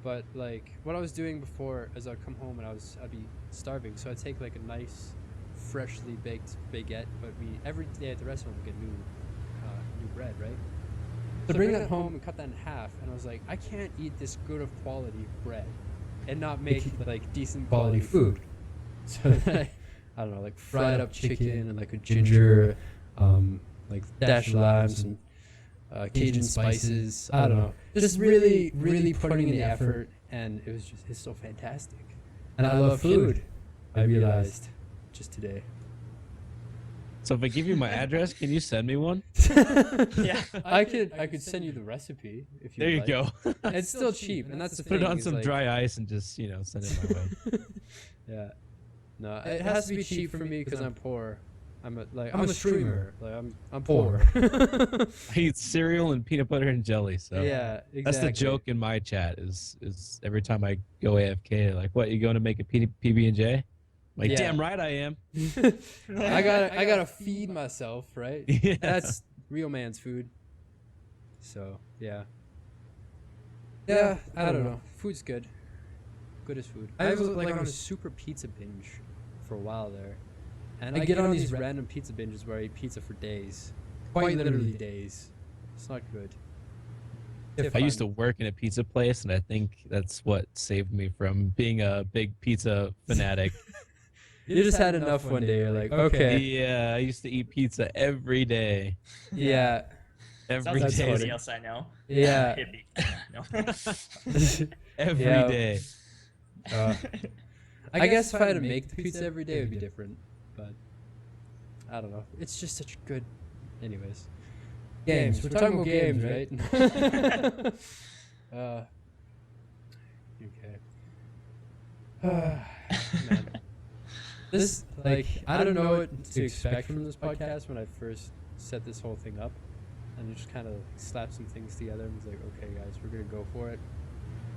[SPEAKER 1] But like what I was doing before is I'd come home and I'd be starving, so I'd take like a nice freshly baked baguette, but every day at the restaurant we get new bread, right? So bring that home and cut that in half, and I was like, I can't eat this good of quality bread and not make like decent quality food. So then I don't know, like fried up chicken and like a ginger, like dash of limes and Cajun spices. I don't know. Just really, really putting in the effort, and it's so fantastic. And I love food. I realized just today.
[SPEAKER 3] So if I give you my address, can you send me one?
[SPEAKER 2] Yeah,
[SPEAKER 1] I could send you the recipe if you.
[SPEAKER 3] There you
[SPEAKER 1] like.
[SPEAKER 3] go.
[SPEAKER 1] It's still cheap, and that's the thing.
[SPEAKER 3] Put it on
[SPEAKER 1] is,
[SPEAKER 3] some
[SPEAKER 1] like,
[SPEAKER 3] dry ice and just send it my way.
[SPEAKER 1] Yeah. No, it has to be cheap for me because I'm poor. I'm a streamer. Like I'm poor.
[SPEAKER 3] I eat cereal and peanut butter and jelly. So
[SPEAKER 1] Yeah, exactly.
[SPEAKER 3] that's the joke in my chat. Is every time I go AFK, like, what, you going to make a PB&J? Like,
[SPEAKER 1] Yeah.
[SPEAKER 3] damn right I am.
[SPEAKER 1] I gotta feed myself, right?
[SPEAKER 3] Yeah.
[SPEAKER 1] That's real man's food. So yeah. Yeah, I don't know. Food's good. Good as food. I was like on a super pizza binge for a while there. And I get on these random pizza binges where I eat pizza for days. Quite literally days. It's not good.
[SPEAKER 3] I used to work in a pizza place, and I think that's what saved me from being a big pizza fanatic.
[SPEAKER 1] You just had enough one day. You're like, okay.
[SPEAKER 3] Yeah, I used to eat pizza every day.
[SPEAKER 1] Yeah.
[SPEAKER 3] Every
[SPEAKER 2] sounds like
[SPEAKER 3] day.
[SPEAKER 2] somebody else I know.
[SPEAKER 1] Yeah.
[SPEAKER 2] Hippie. No.
[SPEAKER 3] Every
[SPEAKER 1] Yeah.
[SPEAKER 3] day.
[SPEAKER 1] I guess if I had to make the pizza every day, it would be different. But I don't know. It's just such good. Anyways. Games. We're talking about games, right? Okay. Man. This, like, I don't know what to expect from this podcast when I first set this whole thing up. And just kind of slapped some things together and was like, okay, guys, we're going to go for it.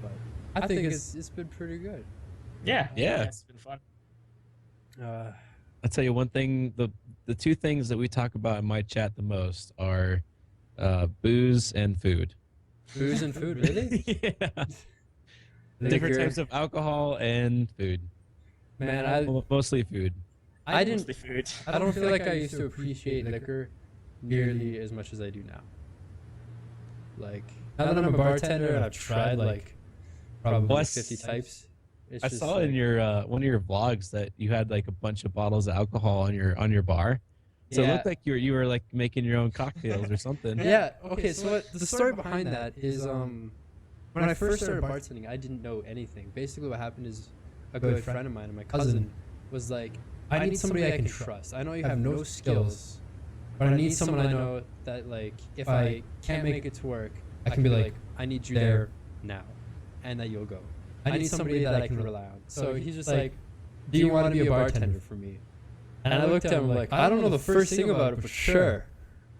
[SPEAKER 1] But I think it's been pretty good.
[SPEAKER 2] Yeah.
[SPEAKER 3] Yeah.
[SPEAKER 2] It's been fun.
[SPEAKER 3] I'll tell you one thing. The two things that we talk about in my chat the most are booze and food.
[SPEAKER 1] Booze and food, really?
[SPEAKER 3] Yeah. Different types of alcohol and food.
[SPEAKER 1] Man,
[SPEAKER 3] Mostly food.
[SPEAKER 1] I didn't.
[SPEAKER 2] Mostly food.
[SPEAKER 1] I don't feel like I used to appreciate liquor nearly as much as I do now. Like, now that I'm a bartender and I've tried like probably 50 types.
[SPEAKER 3] I saw in your one of your vlogs that you had like a bunch of bottles of alcohol on your bar. So it looked like you were like making your own cocktails or something.
[SPEAKER 1] Yeah. Okay. So the story behind that is when I first started bartending, I didn't know anything. Basically, what happened is a good friend of mine and my cousin was like, I need somebody I can trust. I know you have no skills, but I need someone I know that, like, if I can't make it to work, I can be like, I need you there now, and that you'll go. I need somebody that I can rely on. So he's just like, do you want to be a bartender for me? And I looked at him like, I don't know the first thing about it, but sure.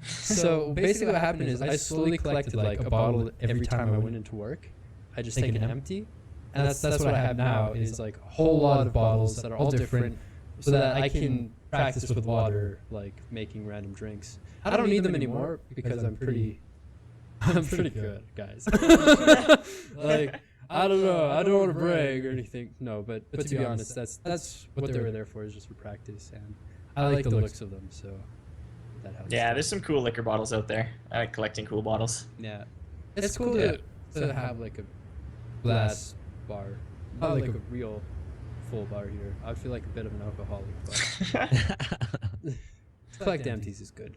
[SPEAKER 1] So basically what happened is I slowly collected like a bottle every time I went into work. I just take it empty. And that's what I have now is like a whole lot of bottles that are all different so that I can practice with water, like making random drinks. I don't need them anymore because I'm pretty good, guys. Like, I don't know. I don't want to brag or anything. No, but to be honest, that's what they were there for, is just for practice, and I like the looks of them, so that helps.
[SPEAKER 2] Yeah, there's some cool liquor bottles out there. I like collecting cool bottles.
[SPEAKER 1] Yeah, it's cool to have like a glass bar, not like a real full bar here. I feel like a bit of an alcoholic, but collect empties is good.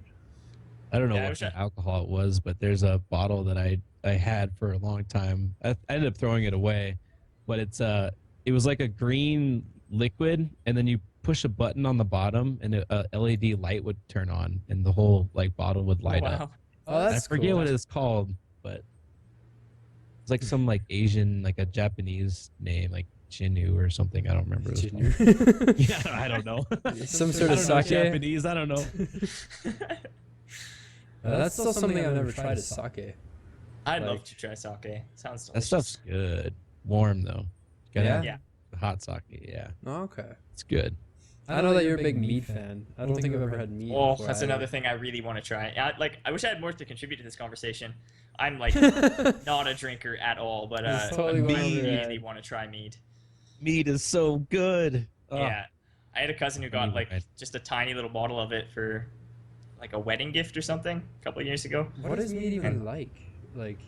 [SPEAKER 3] I don't know what kind of alcohol it was, but there's a bottle that I had for a long time. I ended up throwing it away, but it was like a green liquid, and then you push a button on the bottom, and a LED light would turn on, and the whole like bottle would light up.
[SPEAKER 1] Oh, that's
[SPEAKER 3] I forget
[SPEAKER 1] cool.
[SPEAKER 3] what it's called, but it's like some like Asian, like a Japanese name, like Chinu or something. I don't remember. Yeah, I don't know.
[SPEAKER 1] Some sort of sake.
[SPEAKER 3] Japanese. I don't know.
[SPEAKER 1] That's still something I've never tried is sake.
[SPEAKER 2] I'd love to try sake. Sounds delicious.
[SPEAKER 3] That stuff's good. Warm though.
[SPEAKER 2] Yeah.
[SPEAKER 3] Hot sake. Yeah.
[SPEAKER 1] Oh, okay.
[SPEAKER 3] It's good.
[SPEAKER 1] I know that you're a big mead fan. I don't think I've ever had mead.
[SPEAKER 2] Oh, that's another thing I really want to try. I wish I had more to contribute to this conversation. I'm like not a drinker at all, but
[SPEAKER 1] totally
[SPEAKER 2] I really want to try mead.
[SPEAKER 3] Mead is so good.
[SPEAKER 2] Yeah, I had a cousin who got like
[SPEAKER 3] Right.
[SPEAKER 2] just a tiny little bottle of it for like a wedding gift or something a couple of years ago.
[SPEAKER 1] What is mead even like? Like,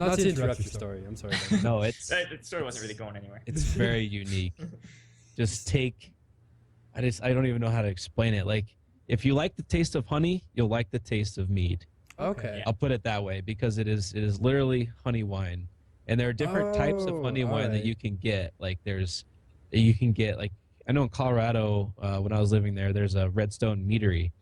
[SPEAKER 1] not to interrupt your story. I'm sorry.
[SPEAKER 3] No, it's
[SPEAKER 2] The story wasn't really going anywhere.
[SPEAKER 3] it's very unique. Just take. I don't even know how to explain it. Like, if you like the taste of honey, you'll like the taste of mead.
[SPEAKER 1] Okay.
[SPEAKER 2] Yeah.
[SPEAKER 3] I'll put it that way because it is literally honey wine, and there are different types of honey wine that
[SPEAKER 1] alright.
[SPEAKER 3] you can get. Like like I know in Colorado when I was living there, there's a Redstone Meadery.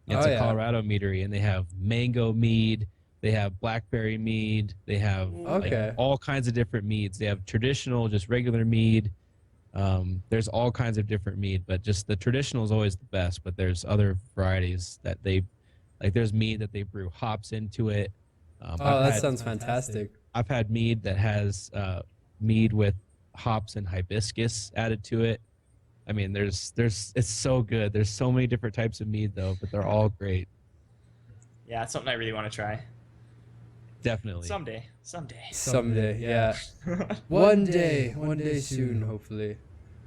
[SPEAKER 3] It's a Colorado meadery, and they have mango mead, they have blackberry mead, they have like, all kinds of different meads. They have traditional, just regular mead. There's all kinds of different mead, but just the traditional is always the best. But there's other varieties that they like. There's mead that they brew hops into it.
[SPEAKER 1] That sounds fantastic.
[SPEAKER 3] I've had mead that has mead with hops and hibiscus added to it. I mean, there's it's so good. There's so many different types of mead though, but they're all great.
[SPEAKER 2] Yeah, it's something I really want to try.
[SPEAKER 3] Definitely.
[SPEAKER 2] Someday.
[SPEAKER 1] Yeah. One day soon, hopefully.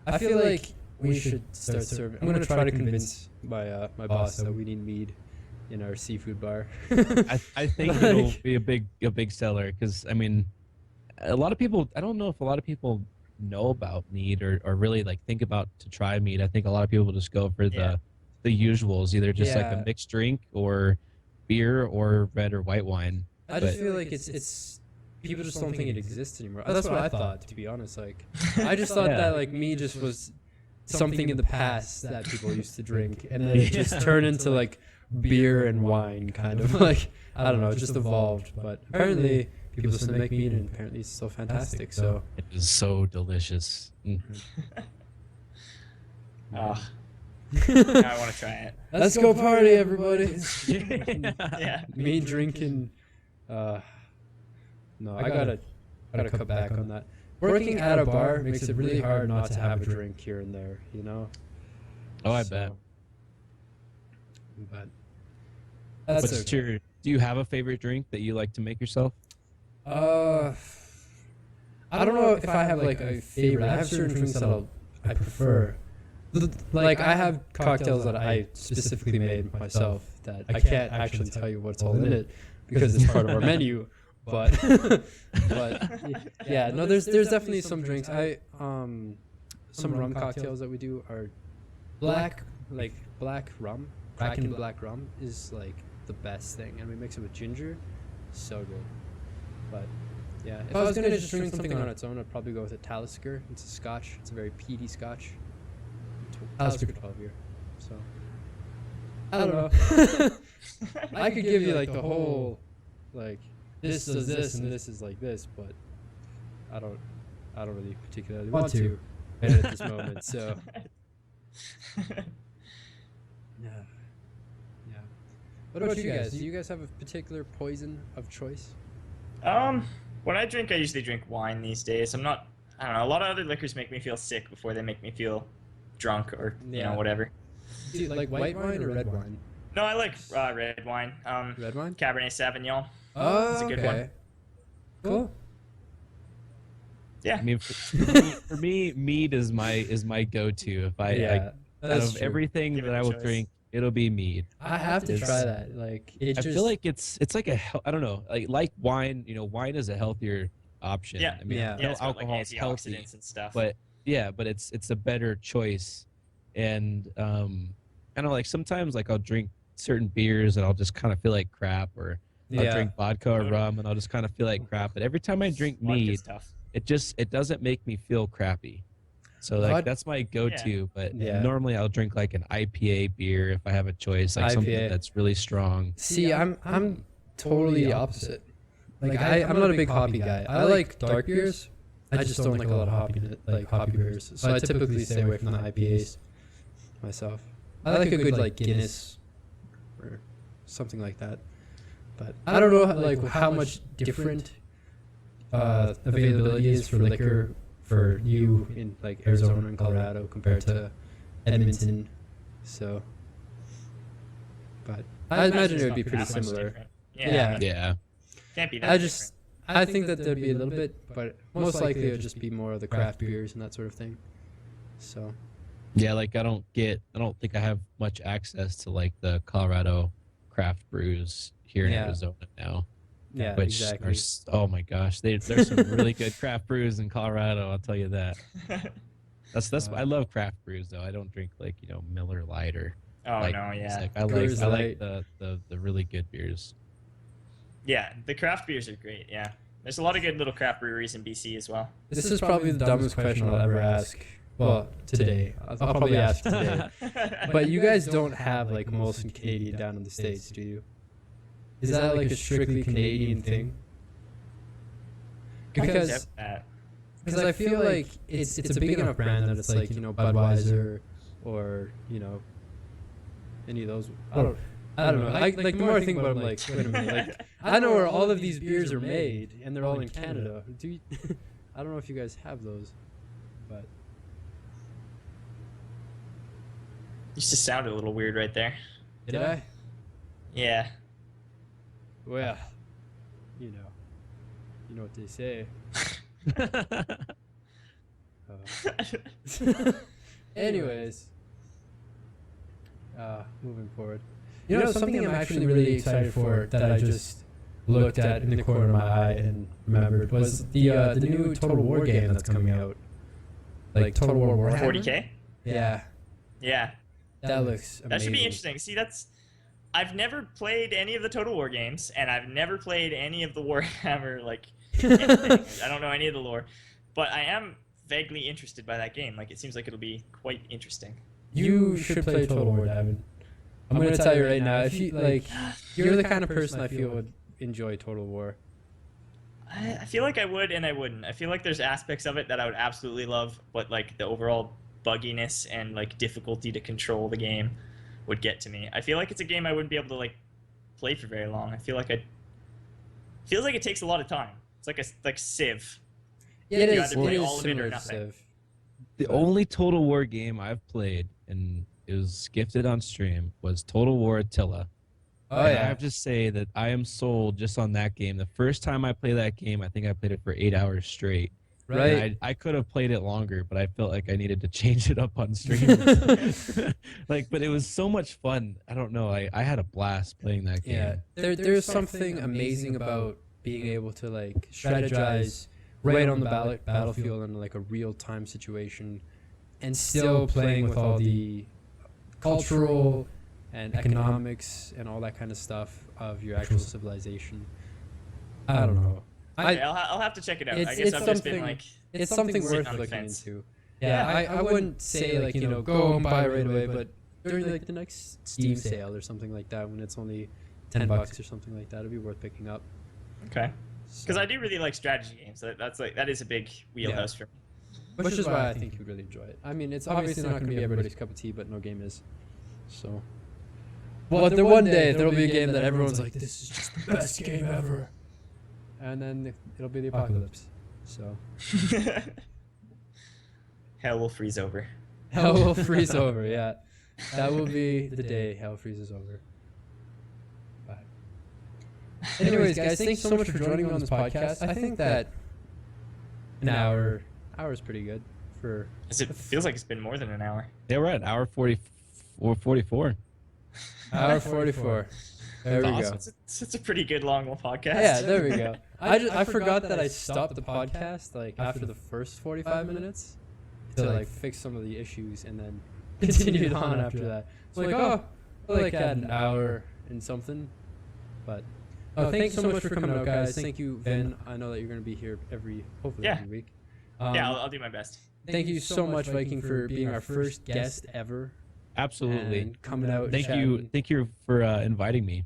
[SPEAKER 1] I feel like we should start serving. I'm gonna try to convince my boss that we need mead in our seafood bar.
[SPEAKER 3] I think it'll be a big seller because I mean, a lot of people. I don't know if a lot of people know about mead or really like think about to try mead. I think a lot of people just go for the usuals, either just like a mixed drink or beer or red or white wine.
[SPEAKER 1] I just feel like it's people just don't think it exists anymore. That's what I thought, to be honest. Like, I just thought that like mead just was something in the past that people used to drink, and then it just turned into like beer and wine, kind of like, I don't know, it just evolved. But apparently people still make mead, and apparently it's so fantastic. So
[SPEAKER 3] it is so delicious.
[SPEAKER 2] Now I want to try it.
[SPEAKER 1] Let's go party, everybody.
[SPEAKER 2] Yeah.
[SPEAKER 1] Me drinking. No, I gotta cut back on that. Working at a bar makes it really hard not to have a drink here and there, you know?
[SPEAKER 3] Oh, I bet.
[SPEAKER 1] But that's
[SPEAKER 3] What's your, do you have a favorite drink that you like to make yourself?
[SPEAKER 1] I don't know if I have like a favorite. I have certain drinks that I prefer. Like, I have cocktails that I specifically made myself that I can't actually tell you what's all in it because it's part of our menu. But yeah, no, there's definitely some drinks. Some rum cocktails that we do are black rum. Kraken black rum is like the best thing, and we mix it with ginger. So good. But yeah, if I was gonna just drink something on its own, I'd probably go with a Talisker. It's a Scotch. It's a very peaty Scotch. Talisker 12 year. So I don't know. I could give you like the whole like this does this and this is like this, but I don't really particularly want to at this moment. So yeah. What about you guys? Do you guys have a particular poison of choice?
[SPEAKER 2] When I drink, I usually drink wine these days. I don't know. A lot of other liquors make me feel sick before they make me feel drunk or you know whatever.
[SPEAKER 1] Do you like white wine or red wine?
[SPEAKER 2] No, I like red wine.
[SPEAKER 1] Red wine?
[SPEAKER 2] Cabernet Sauvignon.
[SPEAKER 1] Oh,
[SPEAKER 2] it's a good one.
[SPEAKER 1] Cool.
[SPEAKER 2] Yeah.
[SPEAKER 3] I mean, for me, mead is my go-to. If out of everything
[SPEAKER 2] Give it
[SPEAKER 3] that
[SPEAKER 2] a
[SPEAKER 3] I will
[SPEAKER 2] choice.
[SPEAKER 3] drink, it'll be mead.
[SPEAKER 1] I have to try that. Like,
[SPEAKER 3] I feel like it's like I don't know, like wine. You know, wine is a healthier option.
[SPEAKER 2] Yeah.
[SPEAKER 3] I mean,
[SPEAKER 1] Yeah.
[SPEAKER 2] Yeah, it's got,
[SPEAKER 3] alcohol
[SPEAKER 2] like
[SPEAKER 3] is healthy,
[SPEAKER 2] antioxidants and stuff.
[SPEAKER 3] but it's a better choice. And I know, like sometimes like I'll drink certain beers and I'll just kind of feel like crap, or I'll drink vodka or rum and I'll just kind of feel like crap. But every time I drink mead, it doesn't make me feel crappy. So like that's my go-to. But normally I'll drink like an IPA beer if I have a choice, like something that's really strong.
[SPEAKER 1] See, I'm totally the opposite. Like I'm not a big hoppy guy. I like dark beers, I just don't like a lot of hoppy beers, so I typically stay away from the IPAs myself. I like a good like Guinness or something like that, but I don't know like how much different availability is for liquor for you in like Arizona and Colorado compared to Edmonton. So, but I imagine it would be pretty similar.
[SPEAKER 2] Yeah. Can't be that
[SPEAKER 1] I think that there'd be a little bit, but most likely it would just be more of the craft beers and that sort of thing. So.
[SPEAKER 3] Yeah, like I don't think I have much access to like the Colorado craft brews here in Arizona now.
[SPEAKER 1] Yeah,
[SPEAKER 3] which
[SPEAKER 1] exactly.
[SPEAKER 3] Are, oh my gosh, there's some really good craft brews in Colorado. I'll tell you that. That's I love craft brews though. I don't drink like Miller Lite or.
[SPEAKER 2] Oh
[SPEAKER 3] like,
[SPEAKER 2] no, yeah.
[SPEAKER 3] Like, I like the really good beers.
[SPEAKER 2] Yeah, the craft beers are great. Yeah, there's a lot of good little craft breweries in BC as well.
[SPEAKER 1] This is probably the dumbest question I'll ever ask. Well, today. I'll probably ask today. But you guys don't have like Molson Canadian down in the States, do you? Is that like a strictly Canadian thing? Because I feel like it's a big enough brand that it's like, Budweiser or, any of those. I don't know. Like the more I think about it, I'm like, wait a minute. Like, I know where all of these beers are made, and they're all in Canada. I don't know if you guys have those, but.
[SPEAKER 2] You just sounded a little weird right there.
[SPEAKER 1] Did I?
[SPEAKER 2] Yeah.
[SPEAKER 1] Well, you know what they say. Anyways, moving forward. Something I'm actually really excited for that I just looked at in the corner of my eye and remembered was the new Total War game that's coming out. Like Total War Warhammer.
[SPEAKER 2] 40K?
[SPEAKER 1] Yeah.
[SPEAKER 2] Yeah.
[SPEAKER 1] That looks amazing.
[SPEAKER 2] That should be interesting. See, I've never played any of the Total War games, and I've never played any of the Warhammer, like, anything. I don't know any of the lore, but I am vaguely interested by that game. Like, it seems like it'll be quite interesting.
[SPEAKER 1] You should play Total War, David. I'm going to tell you right now, if you, like, you're the kind of person I feel would enjoy Total War.
[SPEAKER 2] I feel like I would and I wouldn't. I feel like there's aspects of it that I would absolutely love, but, like, the overall bugginess and, like, difficulty to control the game would get to me. I feel like it's a game I wouldn't be able to, like, play for very long. I feel like feels like it takes a lot of time. It's like Civ.
[SPEAKER 1] Yeah, it is.
[SPEAKER 2] Either play
[SPEAKER 1] It is
[SPEAKER 2] all of it or
[SPEAKER 1] similar to
[SPEAKER 2] nothing.
[SPEAKER 1] Civ.
[SPEAKER 3] The only Total War game I've played, and it was gifted on stream, was Total War Attila.
[SPEAKER 1] Oh,
[SPEAKER 3] And
[SPEAKER 1] yeah.
[SPEAKER 3] I have to say that I am sold just on that game. The first time I played that game, I think I played it for 8 hours straight.
[SPEAKER 1] Right.
[SPEAKER 3] And I could have played it longer, but I felt like I needed to change it up on stream. But it was so much fun. I don't know. I had a blast playing that game.
[SPEAKER 1] Yeah, there's something amazing about being able to like strategize right on the battlefield in like a real-time situation, and still playing with all the cultural and economics and all that kind of stuff of your actual civilization. I don't know.
[SPEAKER 2] Okay, I'll have to check it out. I guess
[SPEAKER 1] it's
[SPEAKER 2] I've just been like,
[SPEAKER 1] it's something
[SPEAKER 2] sitting
[SPEAKER 1] worth
[SPEAKER 2] on the
[SPEAKER 1] looking
[SPEAKER 2] fence.
[SPEAKER 1] into. Yeah, I wouldn't say like go and buy it right away, but during like the next Steam sale or something like that, when it's only $10 or something like that, it'd be worth picking up.
[SPEAKER 2] Okay. Because I do really like strategy games. That is a big wheelhouse for me.
[SPEAKER 1] Which is why I think you'd really enjoy it. I mean, it's obviously not going to be everybody's cup of tea, but no game is. So. Well, the one day there'll be a game that everyone's like, this is just the best game ever. And then it'll be the apocalypse. So.
[SPEAKER 2] Hell will freeze over.
[SPEAKER 1] Hell will freeze over, yeah. That will be the day hell freezes over. But. Anyways, guys, thanks so much for joining me on this podcast. I think that an hour is pretty good for.
[SPEAKER 2] It feels like it's been more than an hour.
[SPEAKER 3] Yeah, we're at hour 44.
[SPEAKER 1] Hour 44. There we go.
[SPEAKER 2] It's a pretty good long podcast.
[SPEAKER 1] Yeah, there we go. I forgot that I stopped the podcast like after the first 45 minutes to like fix some of the issues and then continued on after that. It's like, I had an hour and something. But thanks so much for coming out, guys. Thank you, Vin. I know that you're going to be here hopefully every week.
[SPEAKER 2] Yeah, I'll do my best.
[SPEAKER 1] Thank you so much, Viking, for being our first guest ever.
[SPEAKER 3] Absolutely.
[SPEAKER 1] And coming out.
[SPEAKER 3] Thank you for inviting me.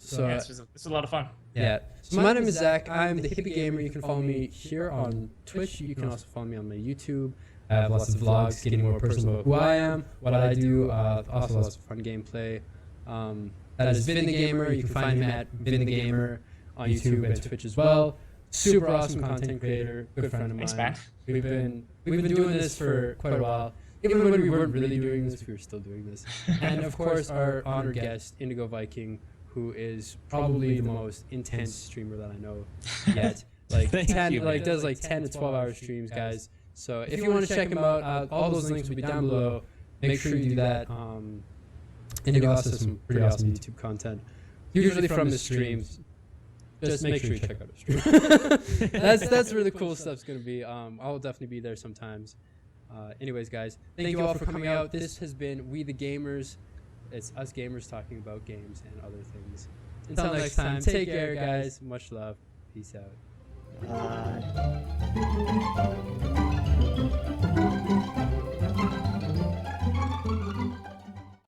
[SPEAKER 1] So
[SPEAKER 2] this was a lot of fun.
[SPEAKER 1] Yeah. So my name is Zach. I'm the Hippie Gamer. You can follow me here on Twitch. You can also follow me on my YouTube. I have lots of vlogs getting more personal about who I am, what I do. Also lots of fun gameplay. That is VinnTheGamer. You can find him at VinnTheGamer on YouTube and Twitch as well. Super awesome content creator, good friend of mine.
[SPEAKER 2] Thanks, man.
[SPEAKER 1] We've been doing this for quite a while. Even when we weren't really doing this, we were still doing this. And of course, our honored guest, IndigoViking, who is probably the most intense streamer that I know yet. Like does like 10 to 12 hour streams, guys. So if you want to check him out, all those links will be down below. Make sure you do that. Indigo also has some pretty awesome YouTube content, usually from the streams. Just make sure you check out his stream. That's where the cool stuff's gonna be. I'll definitely be there sometimes. Anyways, guys, thank you all for coming out. This has been We the Gamers. It's us gamers talking about games and other things. Until next time, take care, guys. Much love. Peace out.
[SPEAKER 5] Bye.